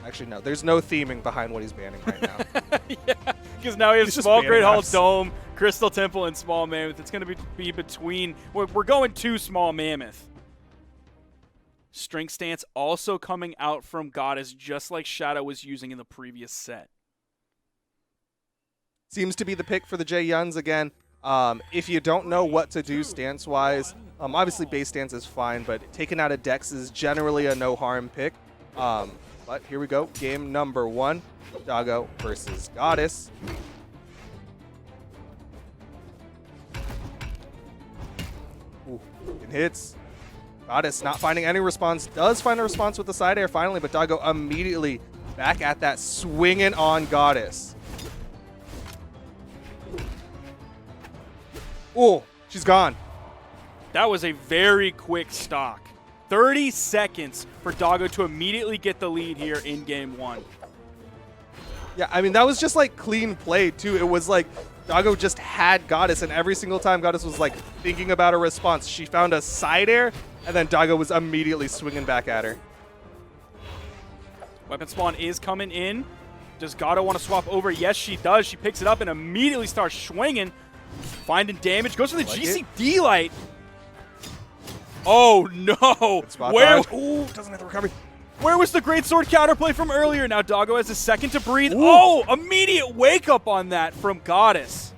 Actually, no. There's no theming behind what he's banning right now. Yeah, because now he has Small Great Hall Dome, Crystal Temple, and Small Mammoth. It's going to be between. We're going to Small Mammoth. Strength Stance also coming out from Goddess, just like Shadow was using in the previous set. Seems to be the pick for the Jae-Yuns again. If you don't know what to do stance-wise, obviously base stance is fine, but taking out a Dex is generally a no-harm pick. But here we go, game number 1, Doggo versus Goddess. hits. Goddess not finding any response. Does find a response with the side air finally, but Doggo immediately back at that, swinging on Goddess. Oh, she's gone. That was a very quick stock. 30 seconds for Doggo to immediately get the lead here in game 1. Yeah, I mean, that was just like clean play too. It was like Doggo just had Goddess, and every single time Goddess was like thinking about a response, she found a side air, and then Doggo was immediately swinging back at her. Weapon spawn is coming in. Does Gato want to swap over? Yes, she does. She picks it up and immediately starts swinging. Finding damage. Goes for the GCD light. Oh, no. Where? Ooh, doesn't have the recovery. Where was the great sword counterplay from earlier? Now Doggo has a second to breathe. Ooh. Oh, immediate wake up on that from Goddess.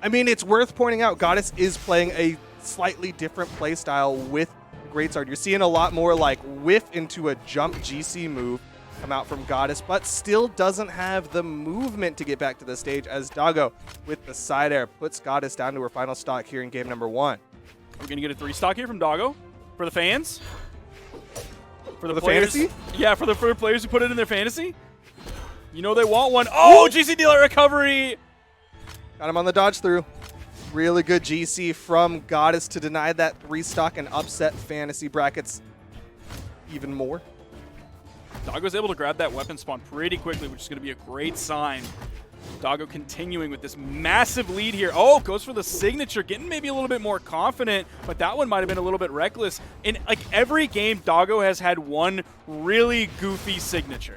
I mean, it's worth pointing out Goddess is playing a slightly different play style with Greatsword. You're seeing a lot more like whiff into a jump GC move come out from Goddess, but still doesn't have the movement to get back to the stage, as Doggo with the side air puts Goddess down to her final stock here in game number 1. We're going to get a 3 stock here from Doggo for the fans. For the players, fantasy? Yeah, for the players who put it in their fantasy. You know they want one. Oh, GC dealer recovery. Got him on the dodge through. Really good GC from Goddess to deny that 3 stock and upset fantasy brackets even more. Doggo's able to grab that weapon spawn pretty quickly, which is going to be a great sign. Doggo continuing with this massive lead here. Oh, goes for the signature, getting maybe a little bit more confident, but that one might have been a little bit reckless. In like every game, Doggo has had one really goofy signature.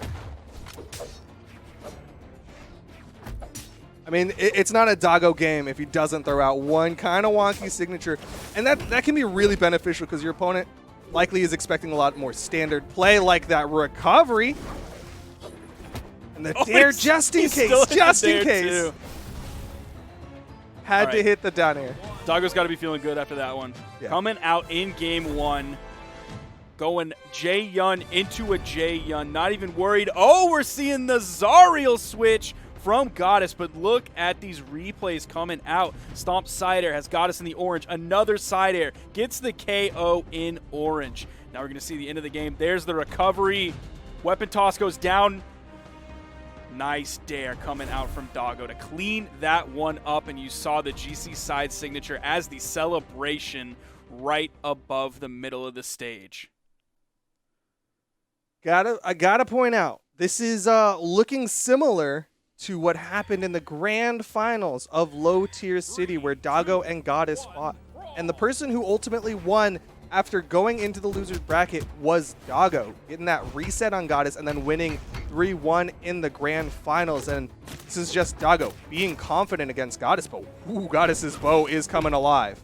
I mean, it's not a Doggo game if he doesn't throw out one kind of wonky signature, and that can be really beneficial because your opponent likely is expecting a lot more standard play like that recovery. And the dare just in case, just in case. Had to hit the down air. Doggo's got to be feeling good after that one. Yeah. Coming out in game 1, going J-Yun into a J-Yun, not even worried. Oh, we're seeing the Zariel switch from Goddess, but look at these replays coming out. Stomp side air has Goddess in the orange. Another side air gets the KO in orange. Now we're going to see the end of the game. There's the recovery. Weapon toss goes down. Nice dare coming out from Doggo to clean that one up, and you saw the GC side signature as the celebration right above the middle of the stage. I gotta point out, this is looking similar to what happened in the grand finals of Low Tier City, where Doggo and Goddess fought. And the person who ultimately won after going into the loser's bracket was Doggo, getting that reset on Goddess and then winning 3-1 in the grand finals. And this is just Doggo being confident against Goddess, but Goddess's bow is coming alive.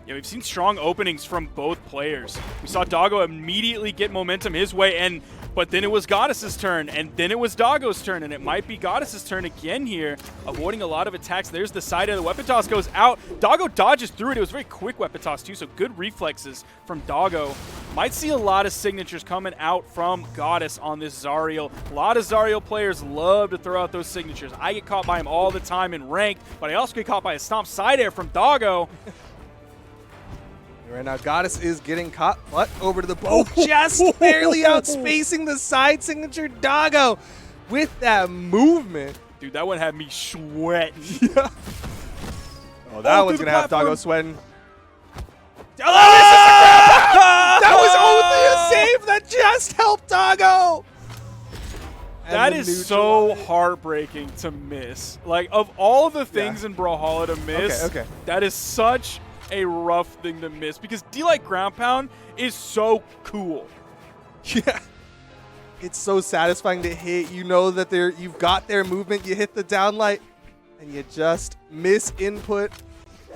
Yeah, we've seen strong openings from both players. We saw Doggo immediately get momentum his way, but then it was Goddess's turn, and then it was Doggo's turn, and it might be Goddess's turn again here, avoiding a lot of attacks. There's the side air. The weapon toss goes out. Doggo dodges through it. It was a very quick weapon toss, too, so good reflexes from Doggo. Might see a lot of signatures coming out from Goddess on this Zariel. A lot of Zariel players love to throw out those signatures. I get caught by him all the time in ranked, but I also get caught by a stomp side air from Doggo. Right now, Goddess is getting caught, but over to the bow, just barely outspacing the side signature. Doggo with that movement. Dude, that one had me sweating. Yeah. Oh, that one's going to have Doggo sweating. That was only a save that just helped Doggo. That is so heartbreaking to miss. Like, of all the things in Brawlhalla to miss, that is such a rough thing to miss, because D-Light ground pound is so cool. Yeah. It's so satisfying to hit. You know that you've got their movement, you hit the downlight, and you just miss input.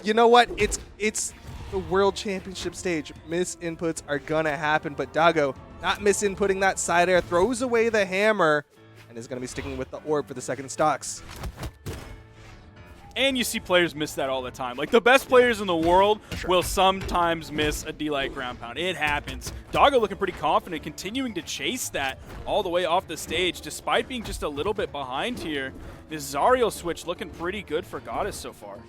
You know what? It's the World Championship stage. Miss inputs are gonna happen, but Doggo not miss inputting that side air, throws away the hammer, and is gonna be sticking with the orb for the second stocks. And you see players miss that all the time. Like, the best players in the world will sometimes miss a D-Light ground pound. It happens. Doggo looking pretty confident, continuing to chase that all the way off the stage, despite being just a little bit behind here. This Zariel switch looking pretty good for Goddess so far.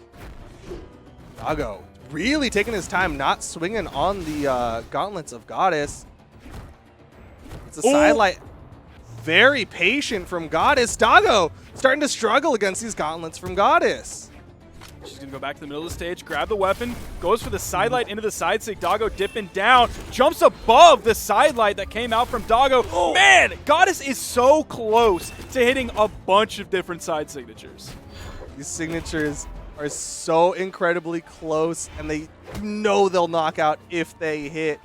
Doggo really taking his time, not swinging on the gauntlets of Goddess. It's a sidelight. Very patient from Goddess. Doggo starting to struggle against these gauntlets from Goddess. She's going to go back to the middle of the stage, grab the weapon, goes for the sidelight into the side sig. Doggo dipping down, jumps above the sidelight that came out from Doggo. Oh. Man, Goddess is so close to hitting a bunch of different side signatures. These signatures are so incredibly close, and they know they'll knock out if they hit.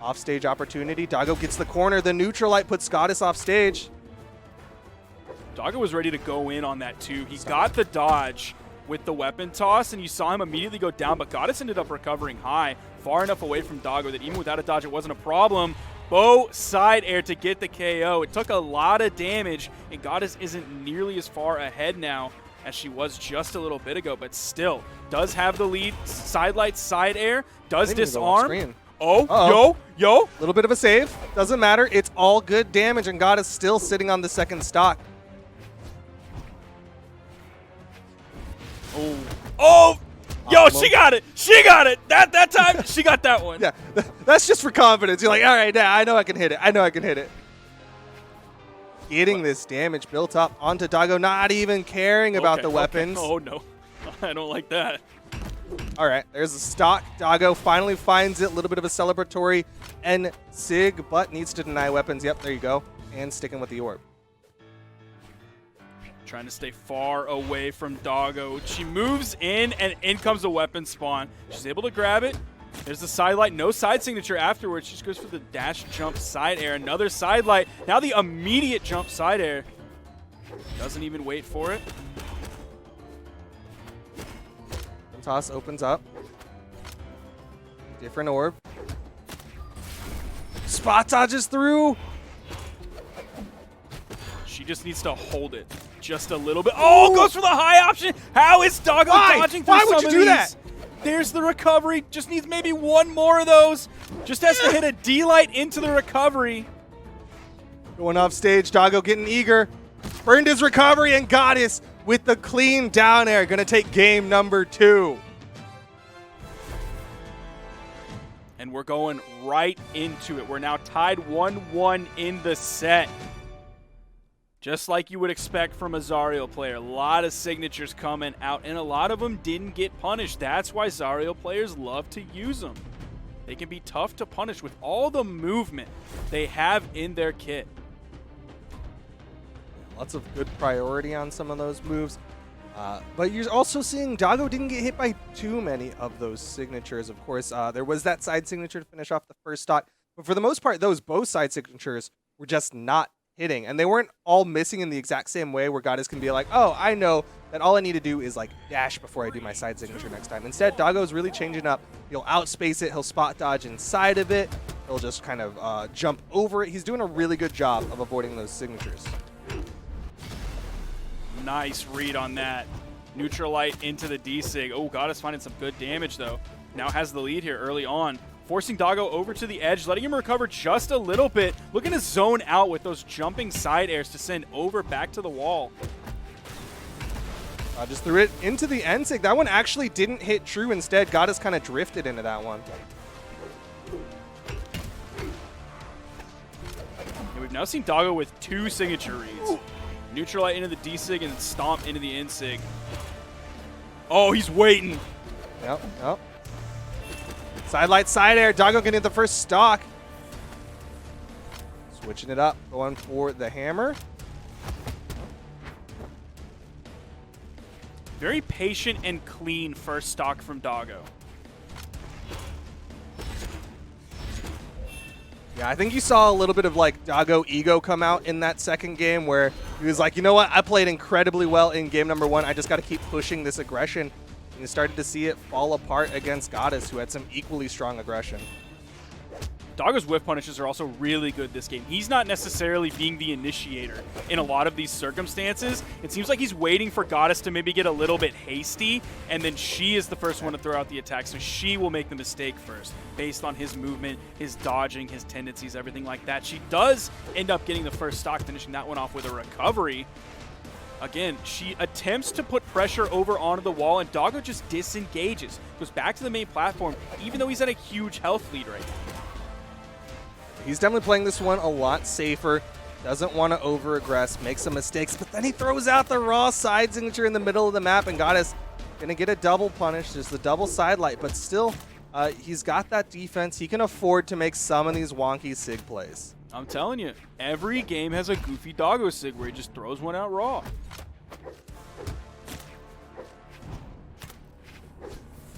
Offstage opportunity. Doggo gets the corner. The neutral light puts Goddess off stage. Doggo was ready to go in on that too. He got the dodge with the weapon toss, and you saw him immediately go down, but Goddess ended up recovering high, far enough away from Doggo that even without a dodge, it wasn't a problem. Bow side air to get the KO. It took a lot of damage, and Goddess isn't nearly as far ahead now as she was just a little bit ago, but still does have the lead. Sidelight, side air, does disarm. Oh, yo. A little bit of a save. Doesn't matter. It's all good damage, and Goddess still sitting on the second stock. Oh, yo, she got it. She got it. That time, she got that one. Yeah, that's just for confidence. You're like, all right, I know I can hit it. I know I can hit it. Getting this damage built up onto Doggo, not even caring about the weapons. Oh, no. I don't like that. All right, there's a stock. Doggo finally finds it. A little bit of a celebratory N-Sig, but needs to deny weapons. Yep, there you go. And sticking with the orb. Trying to stay far away from Doggo. She moves in, and in comes the weapon spawn. She's able to grab it. There's the sidelight. No side signature afterwards. She just goes for the dash jump side air. Another sidelight. Now the immediate jump side air. Doesn't even wait for it. Toss opens up. Different orb. Spot dodges through. She just needs to hold it just a little bit. Oh, goes for the high option. How is Doggo dodging through some of these? Why would you do that? There's the recovery. Just needs maybe one more of those. Just has to hit a D-light into the recovery. Going off stage. Doggo getting eager. Burned his recovery, and Goddess with the clean down air. Going to take game number 2. And we're going right into it. We're now tied 1-1 in the set. Just like you would expect from a Zariel player. A lot of signatures coming out, and a lot of them didn't get punished. That's why Zariel players love to use them. They can be tough to punish with all the movement they have in their kit. Lots of good priority on some of those moves. But you're also seeing Doggo didn't get hit by too many of those signatures. Of course, there was that side signature to finish off the first stock. But for the most part, those both side signatures were just not hitting. And they weren't all missing in the exact same way where Goddess can be like, oh, I know that all I need to do is like dash before I do my side signature next time. Instead, Doggo's really changing up. He'll outspace it. He'll spot dodge inside of it. He'll just kind of jump over it. He's doing a really good job of avoiding those signatures. Nice read on that. Neutral light into the D-Sig. Oh, Goddess finding some good damage, though. Now has the lead here early on. Forcing Doggo over to the edge, letting him recover just a little bit. Looking to zone out with those jumping side airs to send over back to the wall. Just threw it into the N-Sig. That one actually didn't hit true. Instead, Goddess kind of drifted into that one. And we've now seen Doggo with 2 signature reads. Neutral light into the D-Sig and stomp into the N-Sig. Oh, he's waiting. Yep. Sidelight, side air. Doggo getting the first stock. Switching it up. Going for the hammer. Very patient and clean first stock from Doggo. Yeah, I think you saw a little bit of like Doggo ego come out in that second game where he was like, you know what, I played incredibly well in game number 1. I just got to keep pushing this aggression. And you started to see it fall apart against Goddess, who had some equally strong aggression. Doggo's whiff punishes are also really good this game. He's not necessarily being the initiator in a lot of these circumstances. It seems like he's waiting for Goddess to maybe get a little bit hasty, and then she is the first one to throw out the attack, so she will make the mistake first based on his movement, his dodging, his tendencies, everything like that. She does end up getting the first stock, finishing that one off with a recovery. Again, she attempts to put pressure over onto the wall, and Doggo just disengages. Goes back to the main platform, even though he's at a huge health lead right now. He's definitely playing this one a lot safer. Doesn't want to over-aggress, makes some mistakes, but then he throws out the raw side signature in the middle of the map, and Goddess going to get a double punish. There's the double side light, but still, he's got that defense. He can afford to make some of these wonky sig plays. I'm telling you, every game has a goofy Doggo sig where he just throws one out raw.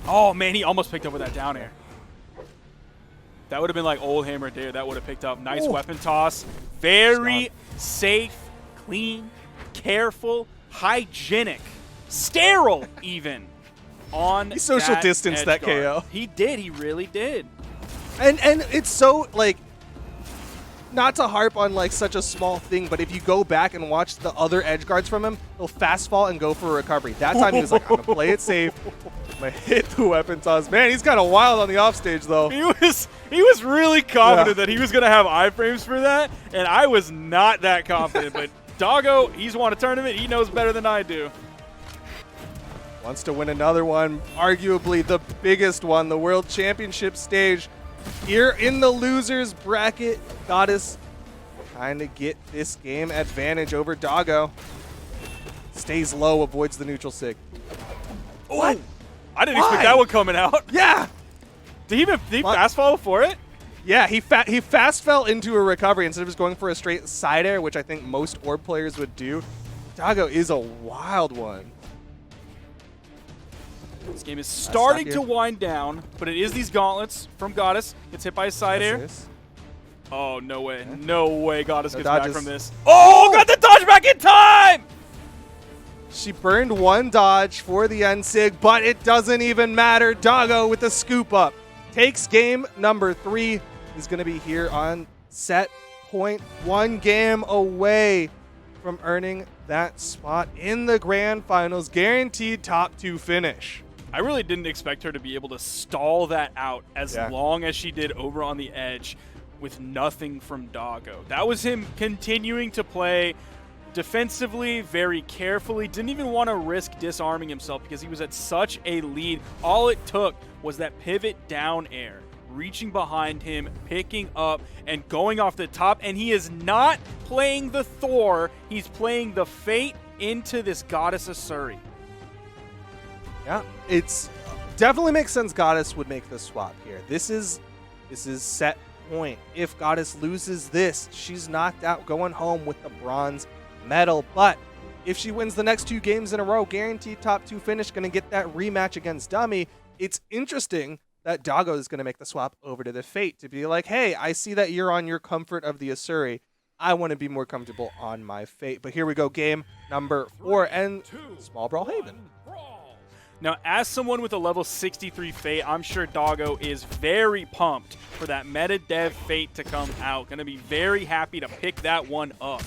Oh, man, he almost picked up with that down air. That would have been like old hammer there. That would have picked up. Nice weapon toss. Very safe, clean, careful, hygienic, sterile even on He social distanced that guard. KO. He did. He really did. And it's so, like, not to harp on, like, such a small thing, but if you go back and watch the other edge guards from him, he'll fast fall and go for a recovery. That time he was like, I'm going to play it safe. I'm going to hit the weapon toss. Man, he's kind of wild on the offstage, though. He was really confident that he was going to have iframes for that, and I was not that confident. But Doggo, he's won a tournament. He knows better than I do. Wants to win another one, arguably the biggest one, the World Championship stage. Here in the losers bracket, Goddess trying to get this game advantage over Doggo. Stays low, avoids the neutral sig. What? I didn't expect that one coming out. Yeah. Did he fast fall for it? Yeah, he fast fell into a recovery instead of just going for a straight side air, which I think most orb players would do. Doggo is a wild one. This game is starting to wind down, but it is these gauntlets from Goddess. Gets hit by a side air. Oh, no way. Okay. No way Goddess gets back from this. Oh, got the dodge back in time! She burned one dodge for the end sig, but it doesn't even matter. Doggo with the scoop up. Takes game number 3. He's going to be here on set point. 1 game away from earning that spot in the grand finals. Guaranteed top 2 finish. I really didn't expect her to be able to stall that out as long as she did over on the edge with nothing from Doggo. That was him continuing to play defensively, very carefully. Didn't even want to risk disarming himself because he was at such a lead. All it took was that pivot down air, reaching behind him, picking up, and going off the top. And he is not playing the Thor. He's playing the Fate into this Goddess Asuri. Yeah, it's definitely makes sense Goddess would make this swap here. This is set point. If Goddess loses this, she's knocked out, going home with the bronze medal. But if she wins the next 2 games in a row, guaranteed top 2 finish, going to get that rematch against Dummy. It's interesting that Doggo is going to make the swap over to the Fate to be like, hey, I see that you're on your comfort of the Asuri. I want to be more comfortable on my Fate. But here we go, game number 4 and Small Brawlhaven. Now, as someone with a level 63 Fate, I'm sure Doggo is very pumped for that meta dev Fate to come out. Going to be very happy to pick that one up.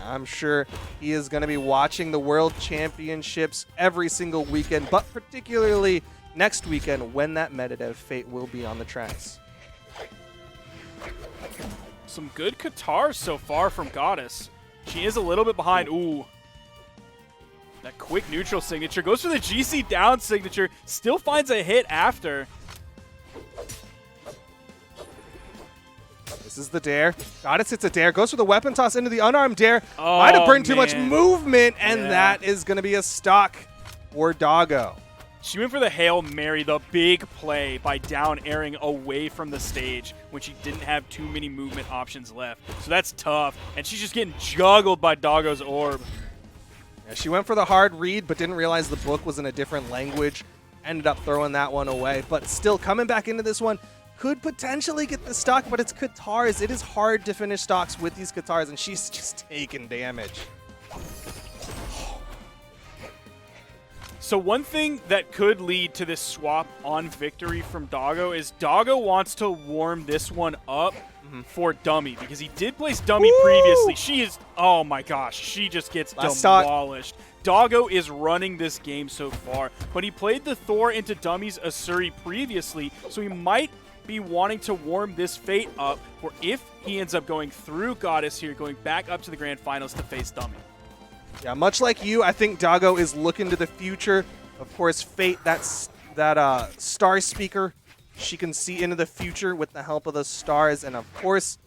I'm sure he is going to be watching the World Championships every single weekend, but particularly next weekend when that meta dev Fate will be on the tracks. Some good Katars so far from Goddess. She is a little bit behind. Ooh. That quick neutral signature. Goes for the GC down signature. Still finds a hit after. This is the dare. Goddess hits a dare. Goes for the weapon toss into the unarmed dare. Might have burned too much movement, and that is going to be a stock for Doggo. She went for the Hail Mary, the big play by down airing away from the stage when she didn't have too many movement options left. So that's tough. And she's just getting juggled by Doggo's orb. Yeah, she went for the hard read, but didn't realize the book was in a different language. Ended up throwing that one away. But still, coming back into this one, could potentially get the stock, but it's Katars. It is hard to finish stocks with these Katars, and she's just taking damage. So one thing that could lead to this swap on victory from Doggo is Doggo wants to warm this one up for Dummy, because he did place Dummy previously. She is, oh my gosh, she just gets demolished. Doggo is running this game so far, but he played the Thor into Dummy's Asuri previously, so he might be wanting to warm this Fate up, or if he ends up going through Goddess here, going back up to the grand finals to face Dummy. Yeah, much like you, I think Doggo is looking to the future. Of course, Fate, that star speaker, she can see into the future with the help of the stars. And of course,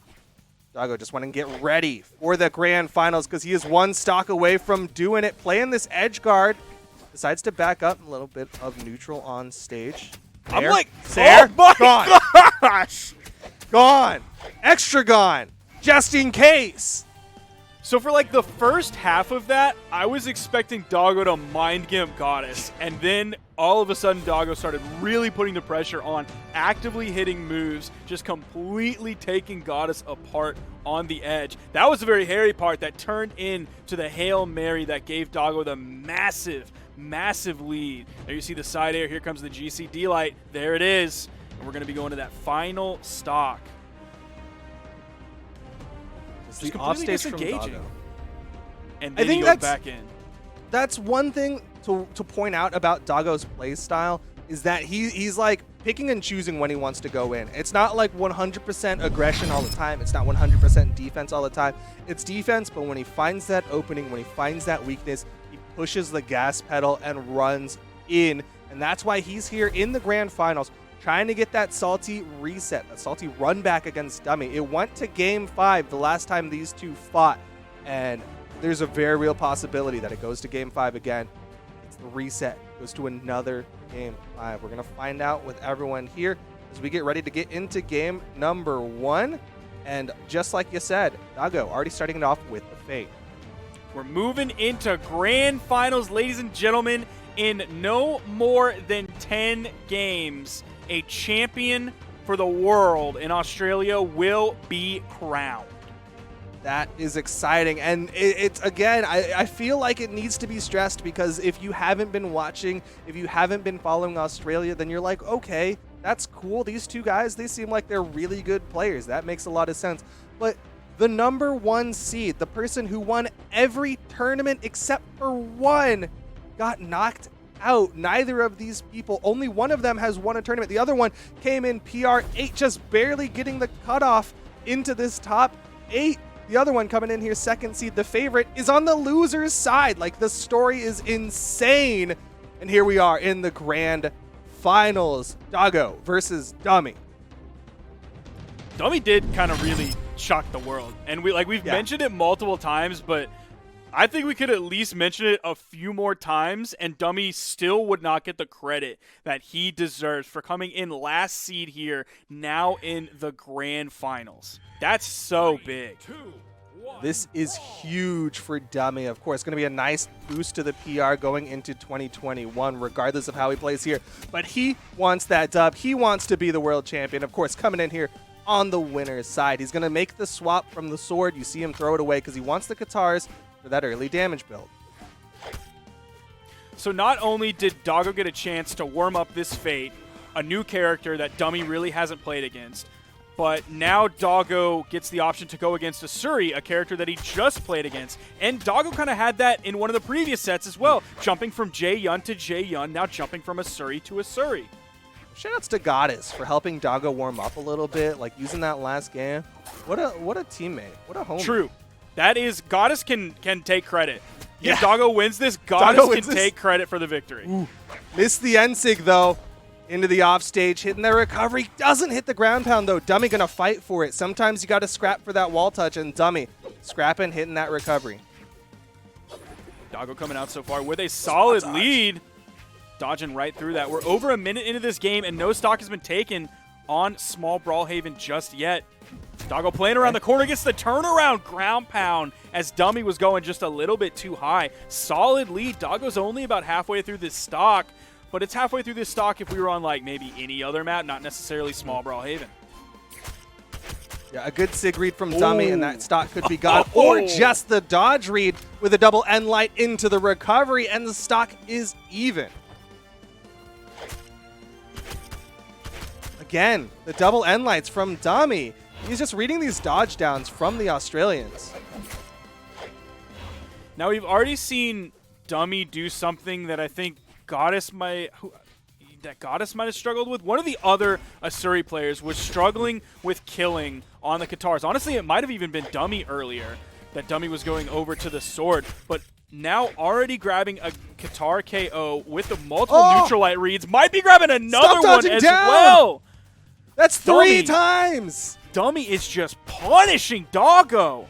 Doggo just want to get ready for the grand finals because he is one stock away from doing it. Playing this edge guard, decides to back up a little bit of neutral on stage. There. I'm like, there. oh my Gone. gosh! Gone. Extra gone. Just in case. So for like the first half of that, I was expecting Doggo to mind gimp Goddess, and then all of a sudden Doggo started really putting the pressure on, actively hitting moves, just completely taking Goddess apart on the edge. That was a very hairy part that turned into the Hail Mary that gave Doggo the massive lead. There you see the side air. Here comes the GCD light. There it is. And we're going to be going to that final stock. Just the offstage from Doggo. And then he goes back in. That's one thing to point out about Doggo's play style is that he's like picking and choosing when he wants to go in. It's not like 100% aggression all the time. It's not 100% defense all the time. It's defense, but when he finds that opening, when he finds that weakness, he pushes the gas pedal and runs in. And that's why he's here in the grand finals, trying to get that salty reset, that salty run back against Dummy. It went to Game 5 the last time these two fought, and there's a very real possibility that it goes to Game 5 again. It's the reset. It goes to another Game 5. We're going to find out with everyone here as we get ready to get into game number 1. And just like you said, Doggo already starting it off with the Fate. We're moving into grand finals, ladies and gentlemen. In no more than 10 games, a champion for the world in Australia will be crowned. That is exciting. And it's again, I feel like it needs to be stressed because if you haven't been watching, if you haven't been following Australia, then you're like, okay, that's cool. These two guys, they seem like they're really good players. That makes a lot of sense. But the number 1 seed, the person who won every tournament except for one, got knocked out. Neither of these people, only one of them has won a tournament. The other one came in PR8, just barely getting the cutoff into this top 8. The other one coming in here, second seed, the favorite, is on the loser's side. Like, the story is insane. And here we are in the grand finals. Doggo versus Dummy. Dummy did kind of really shock the world. And we've mentioned it multiple times, but I think we could at least mention it a few more times, and Dummy still would not get the credit that he deserves for coming in last seed here, now in the grand finals. That's so big. This is huge for Dummy. Of course, going to be a nice boost to the PR going into 2021, regardless of how he plays here. But he wants that dub. He wants to be the world champion. Of course, coming in here on the winner's side. He's going to make the swap from the sword. You see him throw it away because he wants the Katars for that early damage build. So not only did Doggo get a chance to warm up this Fate, a new character that Dummy really hasn't played against, but now Doggo gets the option to go against a Suri, a character that he just played against. And Doggo kind of had that in one of the previous sets as well, jumping from Jae-Yun to Jae-Yun, now jumping from a Suri to a Suri. Shoutouts to Goddess for helping Doggo warm up a little bit, like using that last game. What a teammate. What a homie. True. That is, Goddess can take credit. Yeah. If Doggo wins this, Goddess can take credit for the victory. Ooh. Missed the N-Sig, though. Into the offstage, hitting the recovery. Doesn't hit the ground pound, though. Dummy going to fight for it. Sometimes you got to scrap for that wall touch, and Dummy scrapping, hitting that recovery. Doggo coming out so far with a solid lead. Dodging right through that. We're over a minute into this game, and no stock has been taken on small Brawlhaven just yet. Doggo playing around the corner, gets the turnaround ground pound as Dummy was going just a little bit too high. Solid lead. Doggo's only about halfway through this stock, but it's halfway through this stock if we were on like maybe any other map, not necessarily small Brawlhaven. Yeah, a good sig read from Dummy, and that stock could be gone. Or just the dodge read with a double N light into the recovery, and the stock is even. Again, the double N lights from Dummy. He's just reading these dodge downs from the Australians. Now, we've already seen Dummy do something that I think Goddess might have struggled with. One of the other Asuri players was struggling with killing on the Katars. Honestly, it might have even been Dummy earlier, that Dummy was going over to the sword. But now already grabbing a Qatar KO with the multiple neutral light reads. Might be grabbing another one as well. That's 3 times. Dummy is just punishing Doggo.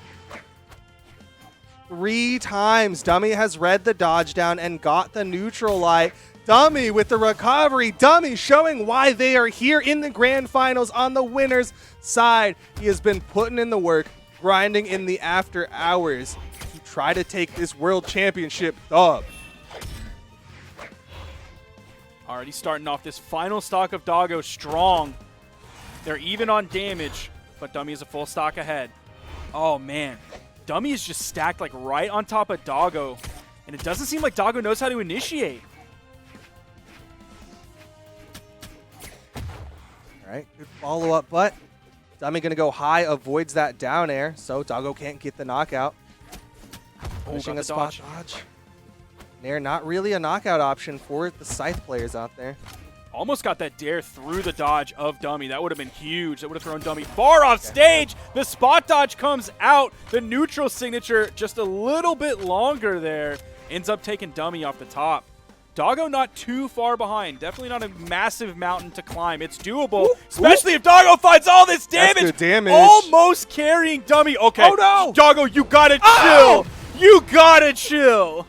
3 times. Dummy has read the dodge down and got the neutral light. Dummy with the recovery. Dummy showing why they are here in the grand finals on the winner's side. He has been putting in the work, grinding in the after hours to try to take this world championship dub. Already starting off this final stock of Doggo strong. They're even on damage, but Dummy is a full stock ahead. Oh, man. Dummy is just stacked like right on top of Doggo, and it doesn't seem like Doggo knows how to initiate. All right, good follow-up, but Dummy going to go high, avoids that down air, so Doggo can't get the knockout. Finishing a spot dodge. Nair, not really a knockout option for the Scythe players out there. Almost got that dare through the dodge of Dummy. That would have been huge. That would have thrown Dummy far off stage. The spot dodge comes out. The neutral signature just a little bit longer there. Ends up taking Dummy off the top. Doggo not too far behind. Definitely not a massive mountain to climb. It's doable, especially if Doggo finds all this damage. That's good damage. Almost carrying Dummy. Okay. Oh, no. Doggo, you gotta chill. You gotta chill.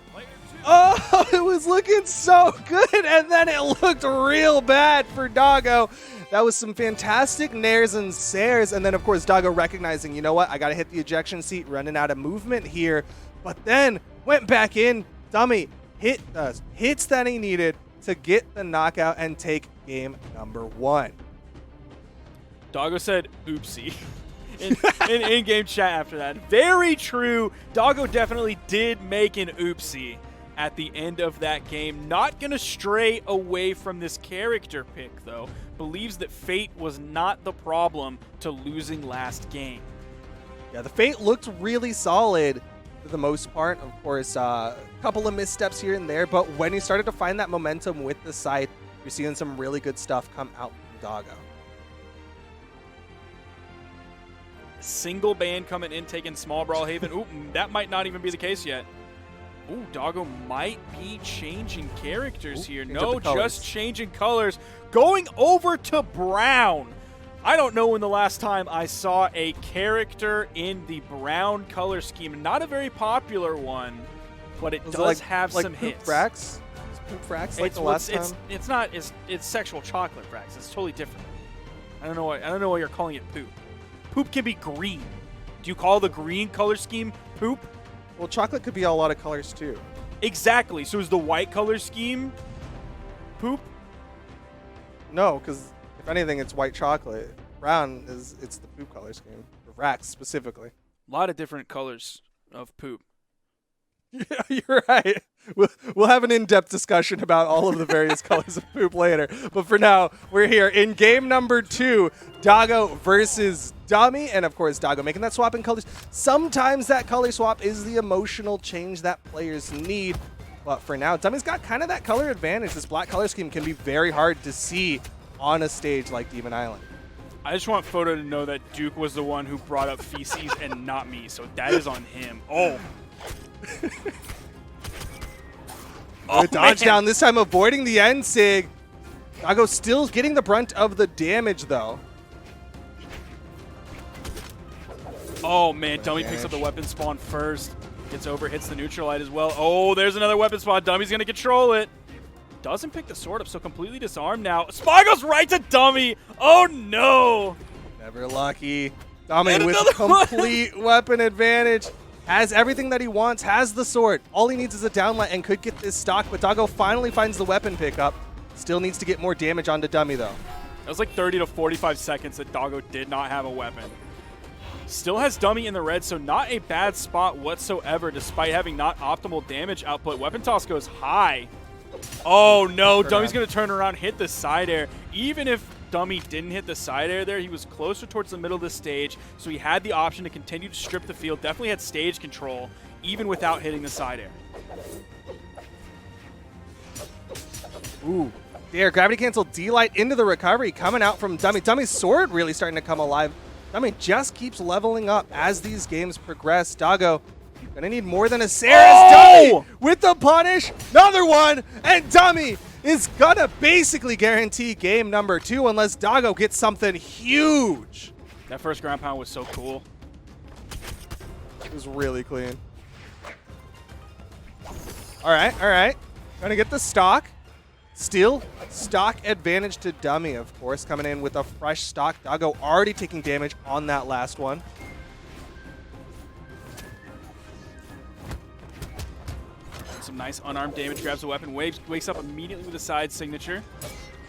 Oh, it was looking so good, and then it looked real bad for Doggo. That was some fantastic nairs and sares, and then, of course, Doggo recognizing, you know what, I got to hit the ejection seat, running out of movement here, but then went back in. Dummy hit the hits that he needed to get the knockout and take game number 1. Doggo said, oopsie. in in-game chat after that. Very true. Doggo definitely did make an oopsie at the end of that game. Not going to stray away from this character pick, though. Believes that Fate was not the problem to losing last game. Yeah, the Fate looked really solid for the most part. Of course, a couple of missteps here and there, but when he started to find that momentum with the Scythe, you're seeing some really good stuff come out from Doggo. Single ban coming in, taking small Brawlhaven. Ooh, that might not even be the case yet. Ooh, Doggo might be changing characters here. No, just changing colors. Going over to Brown. I don't know when the last time I saw a character in the brown color scheme. Not a very popular one, but it does have some hits. Frax? Is Poop Frax like the last time? It's not. It's sexual chocolate Frax. It's totally different. I don't know why you're calling it poop. Poop can be green. Do you call the green color scheme poop? Well, chocolate could be a lot of colors too. Exactly. So is the white color scheme poop? No, because if anything, it's white chocolate. Brown it's the poop color scheme. For Frax specifically. A lot of different colors of poop. Yeah, you're right. We'll have an in-depth discussion about all of the various colors of poop later. But for now, we're here in game number 2, Doggo versus Dummy. And of course, Doggo making that swap in colors. Sometimes that color swap is the emotional change that players need. But for now, Dummy's got kind of that color advantage. This black color scheme can be very hard to see on a stage like Demon Island. I just want Photo to know that Duke was the one who brought up feces and not me. So that is on him. Oh. Dodge down, this time avoiding the end sig. Doggo still getting the brunt of the damage, though. Oh, man. Dummy picks up the weapon spawn first. Gets over, hits the neutral light as well. Oh, there's another weapon spawn. Dummy's going to control it. Doesn't pick the sword up, so completely disarmed now. Spy goes right to Dummy. Oh, no. Never lucky. Dummy with complete weapon advantage. Has everything that he wants, has the sword. All he needs is a downlight and could get this stock, but Doggo finally finds the weapon pickup. Still needs to get more damage onto Dummy, though. That was like 30 to 45 seconds that Doggo did not have a weapon. Still has Dummy in the red, so not a bad spot whatsoever, despite having not optimal damage output. Weapon toss goes high. Oh, no. Dummy's going to turn around, hit the side air. Even if Dummy didn't hit the side air there, he was closer towards the middle of the stage, so he had the option to continue to strip the field. Definitely had stage control, even without hitting the side air. Ooh. There, gravity cancel D-Light into the recovery coming out from Dummy. Dummy's sword really starting to come alive. Dummy just keeps leveling up as these games progress. Doggo Gonna need more than a Sarah's Oh! Dummy with the punish. Another one, and Dummy is gonna basically guarantee game number 2 unless Doggo gets something huge. That first ground pound was so cool. It was really clean. All right. Gonna get the stock. Still, stock advantage to Dummy, of course, coming in with a fresh stock. Doggo already taking damage on that last one. Some nice unarmed damage, grabs the weapon, wakes up immediately with a side signature.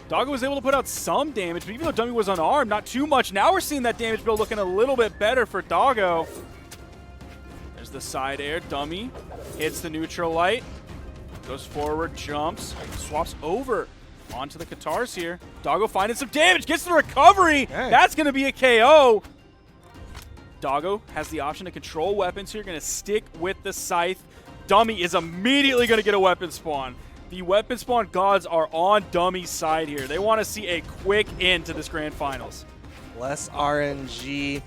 Doggo was able to put out some damage, but even though Dummy was unarmed, not too much. Now we're seeing that damage build looking a little bit better for Doggo. There's the side air. Dummy hits the neutral light. Goes forward, jumps, swaps over onto the guitars here. Doggo finding some damage, gets the recovery. Dang. That's going to be a KO. Doggo has the option to control weapons here, going to stick with the scythe. Dummy is immediately going to get a weapon spawn. The weapon spawn gods are on Dummy's side here. They want to see a quick end to this grand finals. Less RNG.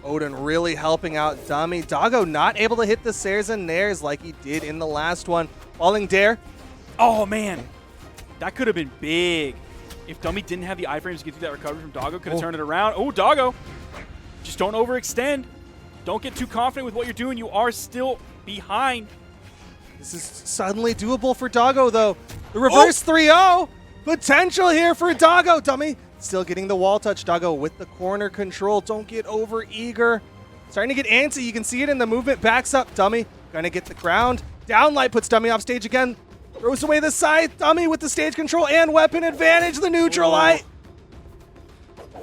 Odin really helping out Dummy. Doggo not able to hit the Sares and Nairs like he did in the last one. Falling Dare. Oh, man. That could have been big. If Dummy didn't have the iframes to get through that recovery from Doggo, could have turned it around. Oh, Doggo. Just don't overextend. Don't get too confident with what you're doing. You are still behind. This is suddenly doable for Doggo, though. The reverse 3-0. Potential here for Doggo. Dummy still getting the wall touch. Doggo with the corner control. Don't get over eager. Starting to get antsy. You can see it in the movement. Backs up. Dummy gonna get the ground. Downlight puts Dummy off stage again. Throws away the side. Dummy with the stage control and weapon advantage. The neutral light.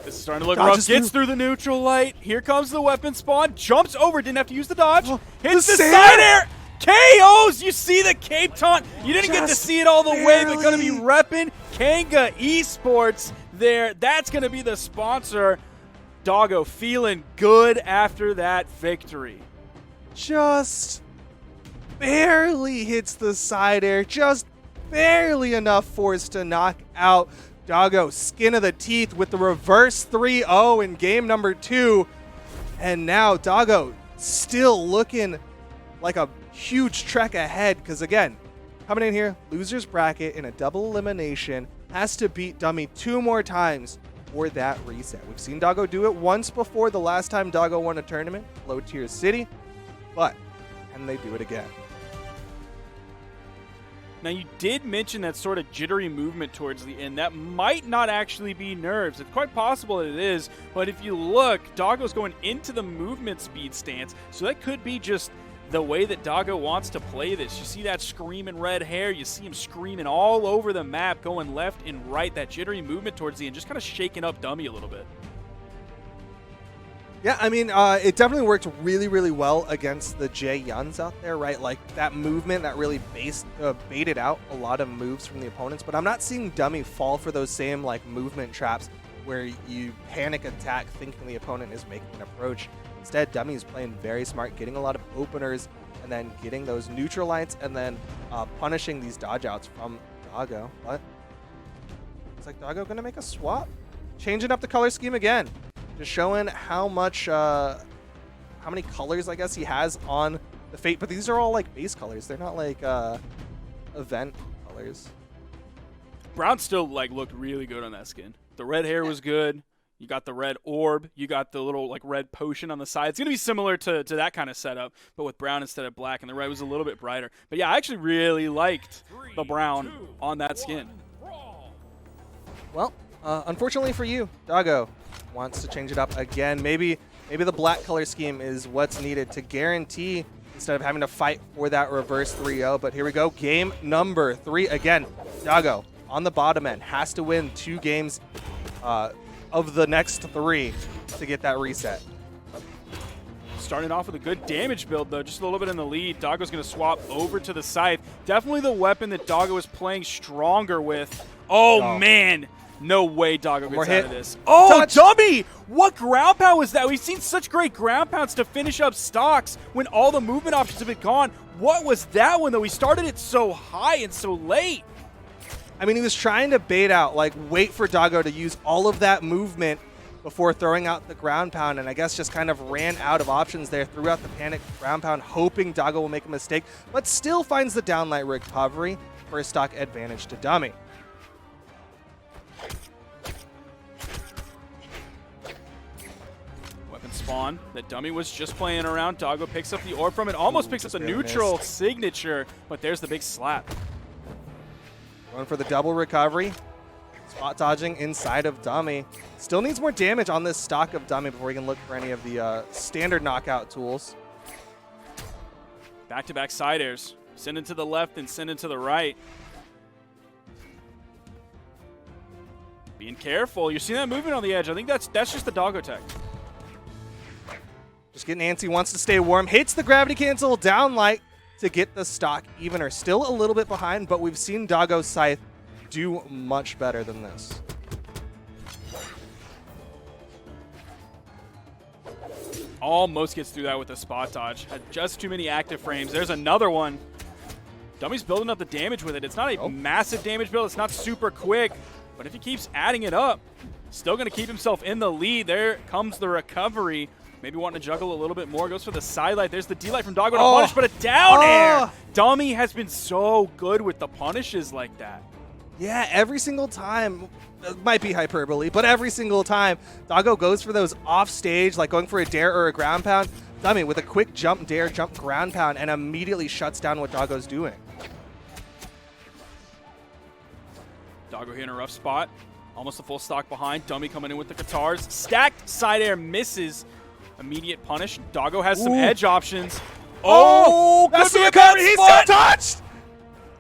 This is starting to look Dodges rough. Gets through the neutral light. Here comes the weapon spawn. Jumps over. Didn't have to use the dodge. Hits the side air. KOs. You see the cape taunt. You didn't get to see it all the way, but going to be repping Kanga Esports there. That's going to be the sponsor. Doggo feeling good after that victory. Just barely hits the side air. Just barely enough force to knock out Doggo. Skin of the teeth with the reverse 3-0 in game number 2. And now Doggo still looking like a huge trek ahead because, again, coming in here, loser's bracket in a double elimination, has to beat Dummy 2 more times for that reset. We've seen Doggo do it once before, the last time Doggo won a tournament, Low Tier City, but can they do it again? Now, you did mention that sort of jittery movement towards the end. That might not actually be nerves. It's quite possible that it is, but if you look, Doggo's going into the movement speed stance, so that could be just the way that Doggo wants to play this. You see that screaming red hair. You see him screaming all over the map, going left and right. That jittery movement towards the end, just kind of shaking up Dummy a little bit. Yeah, I mean, it definitely worked really, really well against the Jae-Yuns out there, right? Like, that movement that really baited out a lot of moves from the opponents. But I'm not seeing Dummy fall for those same, like, movement traps where you panic attack thinking the opponent is making an approach. Instead, Dummy is playing very smart, getting a lot of openers, and then getting those neutral lights, and then punishing these dodge outs from Doggo. But it's like Doggo going to make a swap. Changing up the color scheme again. Just showing how much, how many colors, I guess, he has on the Fate. But these are all, like, base colors. They're not, like, event colors. Brown still, like, looked really good on that skin. The red hair was good. You got the red orb. You got the little, like, red potion on the side. It's going to be similar to that kind of setup, but with brown instead of black, and the red was a little bit brighter. But, yeah, I actually really liked the brown on that skin. Well, unfortunately for you, Doggo wants to change it up again. Maybe the black color scheme is what's needed to guarantee instead of having to fight for that reverse 3-0. But here we go. Game number 3. Again, Doggo on the bottom end has to win 2 games of the next 3 to get that reset. Starting off with a good damage build, though, just a little bit in the lead. Doggo's going to swap over to the scythe. Definitely the weapon that Doggo is playing stronger with. Oh, man. No way Doggo gets out of this. Oh, Dummy! What ground pound was that? We've seen such great ground pounds to finish up stocks when all the movement options have been gone. What was that one, though? He started it so high and so late. I mean, he was trying to bait out, like, wait for Doggo to use all of that movement before throwing out the ground pound, and I guess just kind of ran out of options there, threw out the panic ground pound, hoping Doggo will make a mistake, but still finds the downlight recovery for a stock advantage to Dummy. Weapon spawn that Dummy was just playing around. Doggo picks up the orb from it, almost picks up the neutral signature, but there's the big slap. Going for the double recovery. Spot dodging inside of Dummy. Still needs more damage on this stock of Dummy before we can look for any of the standard knockout tools. Back-to-back side airs. Send it to the left and send it to the right. Being careful. You're seeing that movement on the edge. I think that's just the Doggo tech. Just getting antsy, wants to stay warm. Hits the gravity cancel downlight to get the stock evener. Still a little bit behind, but we've seen Doggo's Scythe do much better than this. Almost gets through that with a spot dodge. Had just too many active frames. There's another one. Dummy's building up the damage with it. It's not a massive damage build. It's not super quick. But if he keeps adding it up, still going to keep himself in the lead. There comes the recovery. Maybe wanting to juggle a little bit more. Goes for the sidelight. There's the D-light from Doggo to punish, but a down air. Dummy has been so good with the punishes like that. Yeah, every single time, it might be hyperbole, but every single time Doggo goes for those off stage, like going for a dare or a ground pound, Dummy with a quick jump dare, jump ground pound, and immediately shuts down what Doggo's doing. Doggo here in a rough spot. Almost a full stock behind. Dummy coming in with the guitars. Stacked side air misses. Immediate punish. Doggo has some edge options. Oh, that's the recovery. He's still touched.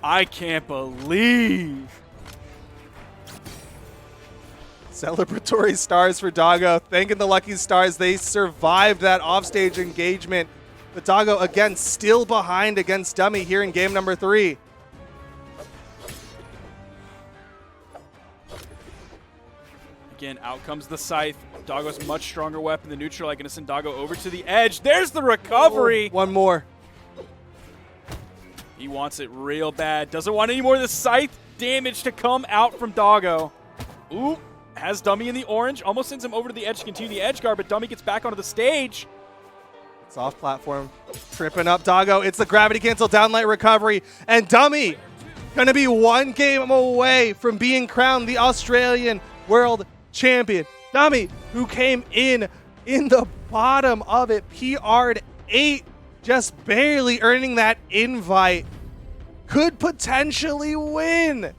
I can't believe. Celebratory stars for Doggo. Thanking the lucky stars. They survived that offstage engagement. But Doggo, again, still behind against Dummy here in game number 3. Again, out comes the Scythe. Doggo's much stronger weapon. The neutral, I can send Doggo over to the edge. There's the recovery. One more. He wants it real bad. Doesn't want any more of the Scythe damage to come out from Doggo. Ooh, has Dummy in the orange. Almost sends him over to the edge to continue the edge guard, but Dummy gets back onto the stage. It's off platform. Tripping up Doggo. It's the gravity cancel downlight recovery. And Dummy going to be one game away from being crowned the Australian World Champion. Dummy, who came in the bottom of it, PR'd 8, just barely earning that invite, could potentially win.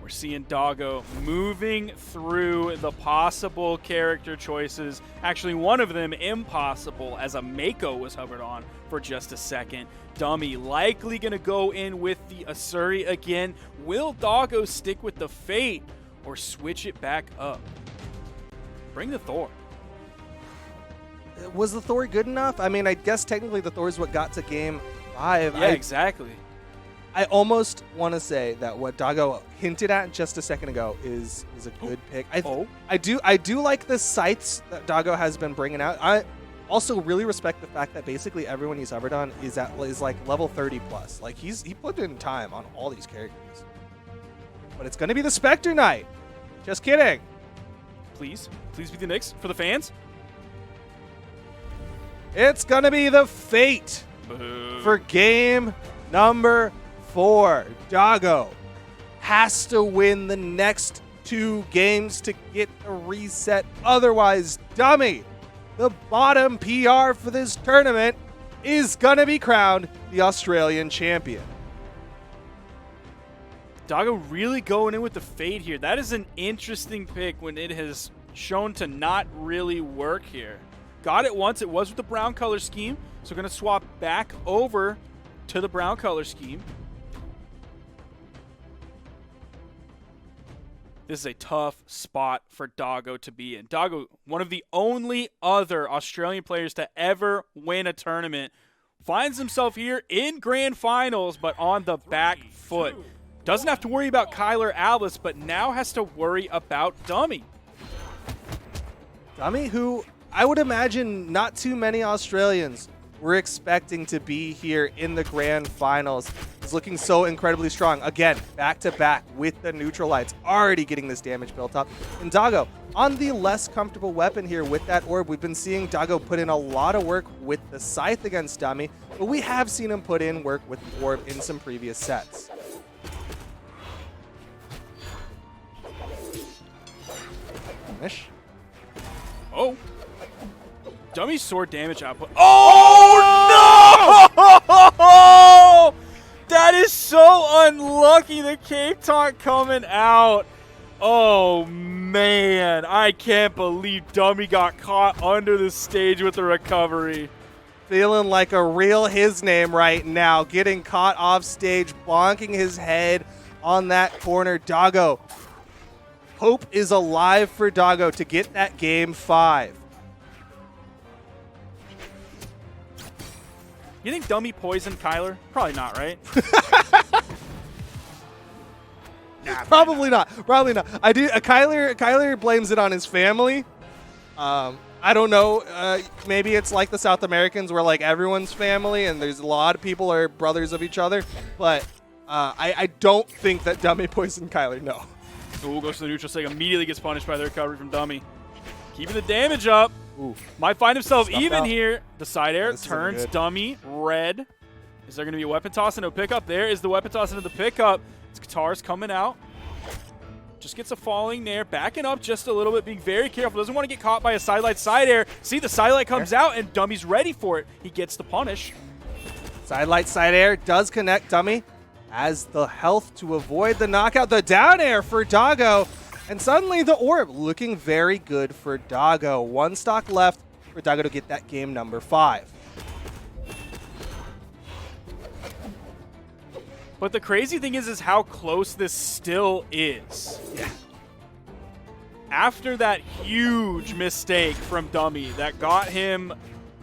We're seeing Doggo moving through the possible character choices. Actually, one of them impossible, as a Mako was hovered on for just a second. Dummy likely going to go in with the Asuri again. Will Doggo stick with the Fate or switch it back up? Bring the Thor. Was the Thor good enough? I mean, I guess technically the Thor is what got to game 5. Yeah, exactly. I almost want to say that what Doggo hinted at just a second ago is a good pick. I do like the scythes that Doggo has been bringing out. I also really respect the fact that basically everyone he's hovered on is like level 30 plus. Like he put in time on all these characters. But it's going to be the Spectre Knight. Just kidding. Please be the Knicks for the fans. It's going to be the Fate for game number 4. Doggo has to win the next 2 games to get a reset. Otherwise, Dummy, the bottom PR for this tournament, is going to be crowned the Australian champion. Doggo really going in with the Fate here. That is an interesting pick when it has shown to not really work here. Got it once. It was with the brown color scheme. So going to swap back over to the brown color scheme. This is a tough spot for Doggo to be in. Doggo, one of the only other Australian players to ever win a tournament, finds himself here in grand finals, but on the back foot. Doesn't have to worry about Kyler Alice, but now has to worry about Dummy. Dummy, who I would imagine not too many Australians we're expecting to be here in the grand finals. He's looking so incredibly strong. Again, back-to-back with the neutral lights, already getting this damage built up. And Doggo, on the less comfortable weapon here with that orb, we've been seeing Doggo put in a lot of work with the Scythe against Dummy, but we have seen him put in work with the orb in some previous sets. Finish. Oh. Dummy's sword damage output. Oh, no! That is so unlucky. The Cape Taunt coming out. Oh, man. I can't believe Dummy got caught under the stage with the recovery. Feeling like a real his name right now. Getting caught off stage, bonking his head on that corner. Doggo. Hope is alive for Doggo to get that game 5. You think Dummy poisoned Kyler? Probably not, right? Nah, probably not. Probably not. I do. Kyler blames it on his family. I don't know. Maybe it's like the South Americans, where like everyone's family, and there's a lot of people are brothers of each other. But I don't think that Dummy poisoned Kyler. No. Ooh, goes to the neutral sig. Immediately gets punished by the recovery from Dummy. Keeping the damage up. Ooh. Might find himself Stuffed even out. here. The side air This turns isn't good. Dummy red. Is there going to be a weapon toss into a pickup? There is the weapon toss into the pickup. It's Guitars coming out. Just gets a falling there. Backing up just a little bit. Being very careful. Doesn't want to get caught by a sidelight side air. See, the sidelight comes out and Dummy's ready for it. He gets the punish. Sidelight side air does connect Dummy. Has the health to avoid the knockout. The down air for Doggo. And suddenly the orb looking very good for Doggo. One stock left for Doggo to get that game number 5. But the crazy thing is how close this still is. Yeah. After that huge mistake from Dummy that got him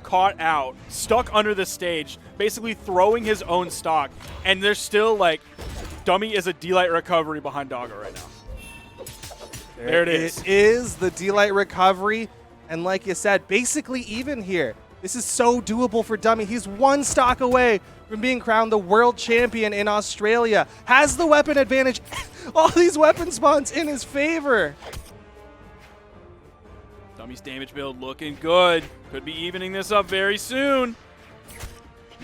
caught out, stuck under the stage, basically throwing his own stock, and there's still like, Dummy is a D-Light recovery behind Doggo right now. There it is. It is the D-Light recovery. And like you said, basically even here. This is so doable for Dummy. He's one stock away from being crowned the world champion in Australia. Has the weapon advantage. All these weapon spawns in his favor. Dummy's damage build looking good. Could be evening this up very soon.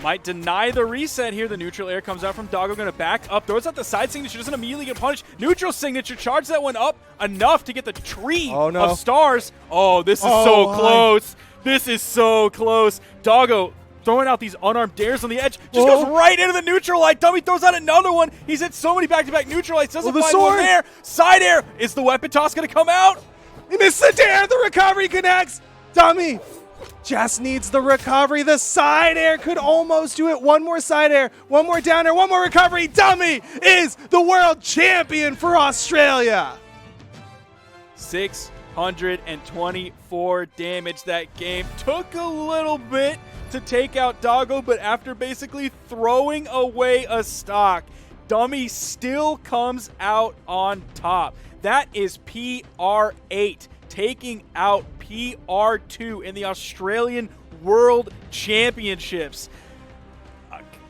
Might deny the reset here. The neutral air comes out from Doggo. Going to back up. Throws out the side signature. Doesn't immediately get punished. Neutral signature. Charge that one up enough to get the tree of stars. Oh, this is so close. This is so close. Doggo throwing out these unarmed dares on the edge. Just goes right into the neutral light. Dummy throws out another one. He's hit so many back-to-back neutral lights. Doesn't find one there. Side air. Is the weapon toss going to come out? He missed the dare. The recovery connects. Dummy just needs the recovery. The side air could almost do it. One more side air, one more down air, one more recovery. Dummy is the world champion for Australia. 624 damage that game. Took a little bit to take out Doggo, but after basically throwing away a stock, Dummy still comes out on top. That is PR8 taking out PR2 in the Australian World Championships.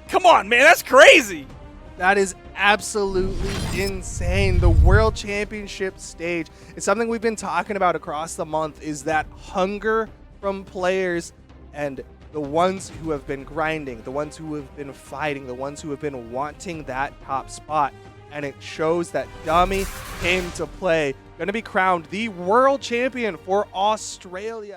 Come on, man, that's crazy. That is absolutely insane. The World Championship stage is something we've been talking about across the month, is that hunger from players and the ones who have been grinding, the ones who have been fighting, the ones who have been wanting that top spot. And it shows that Dummy came to play, going to be crowned the world champion for Australia.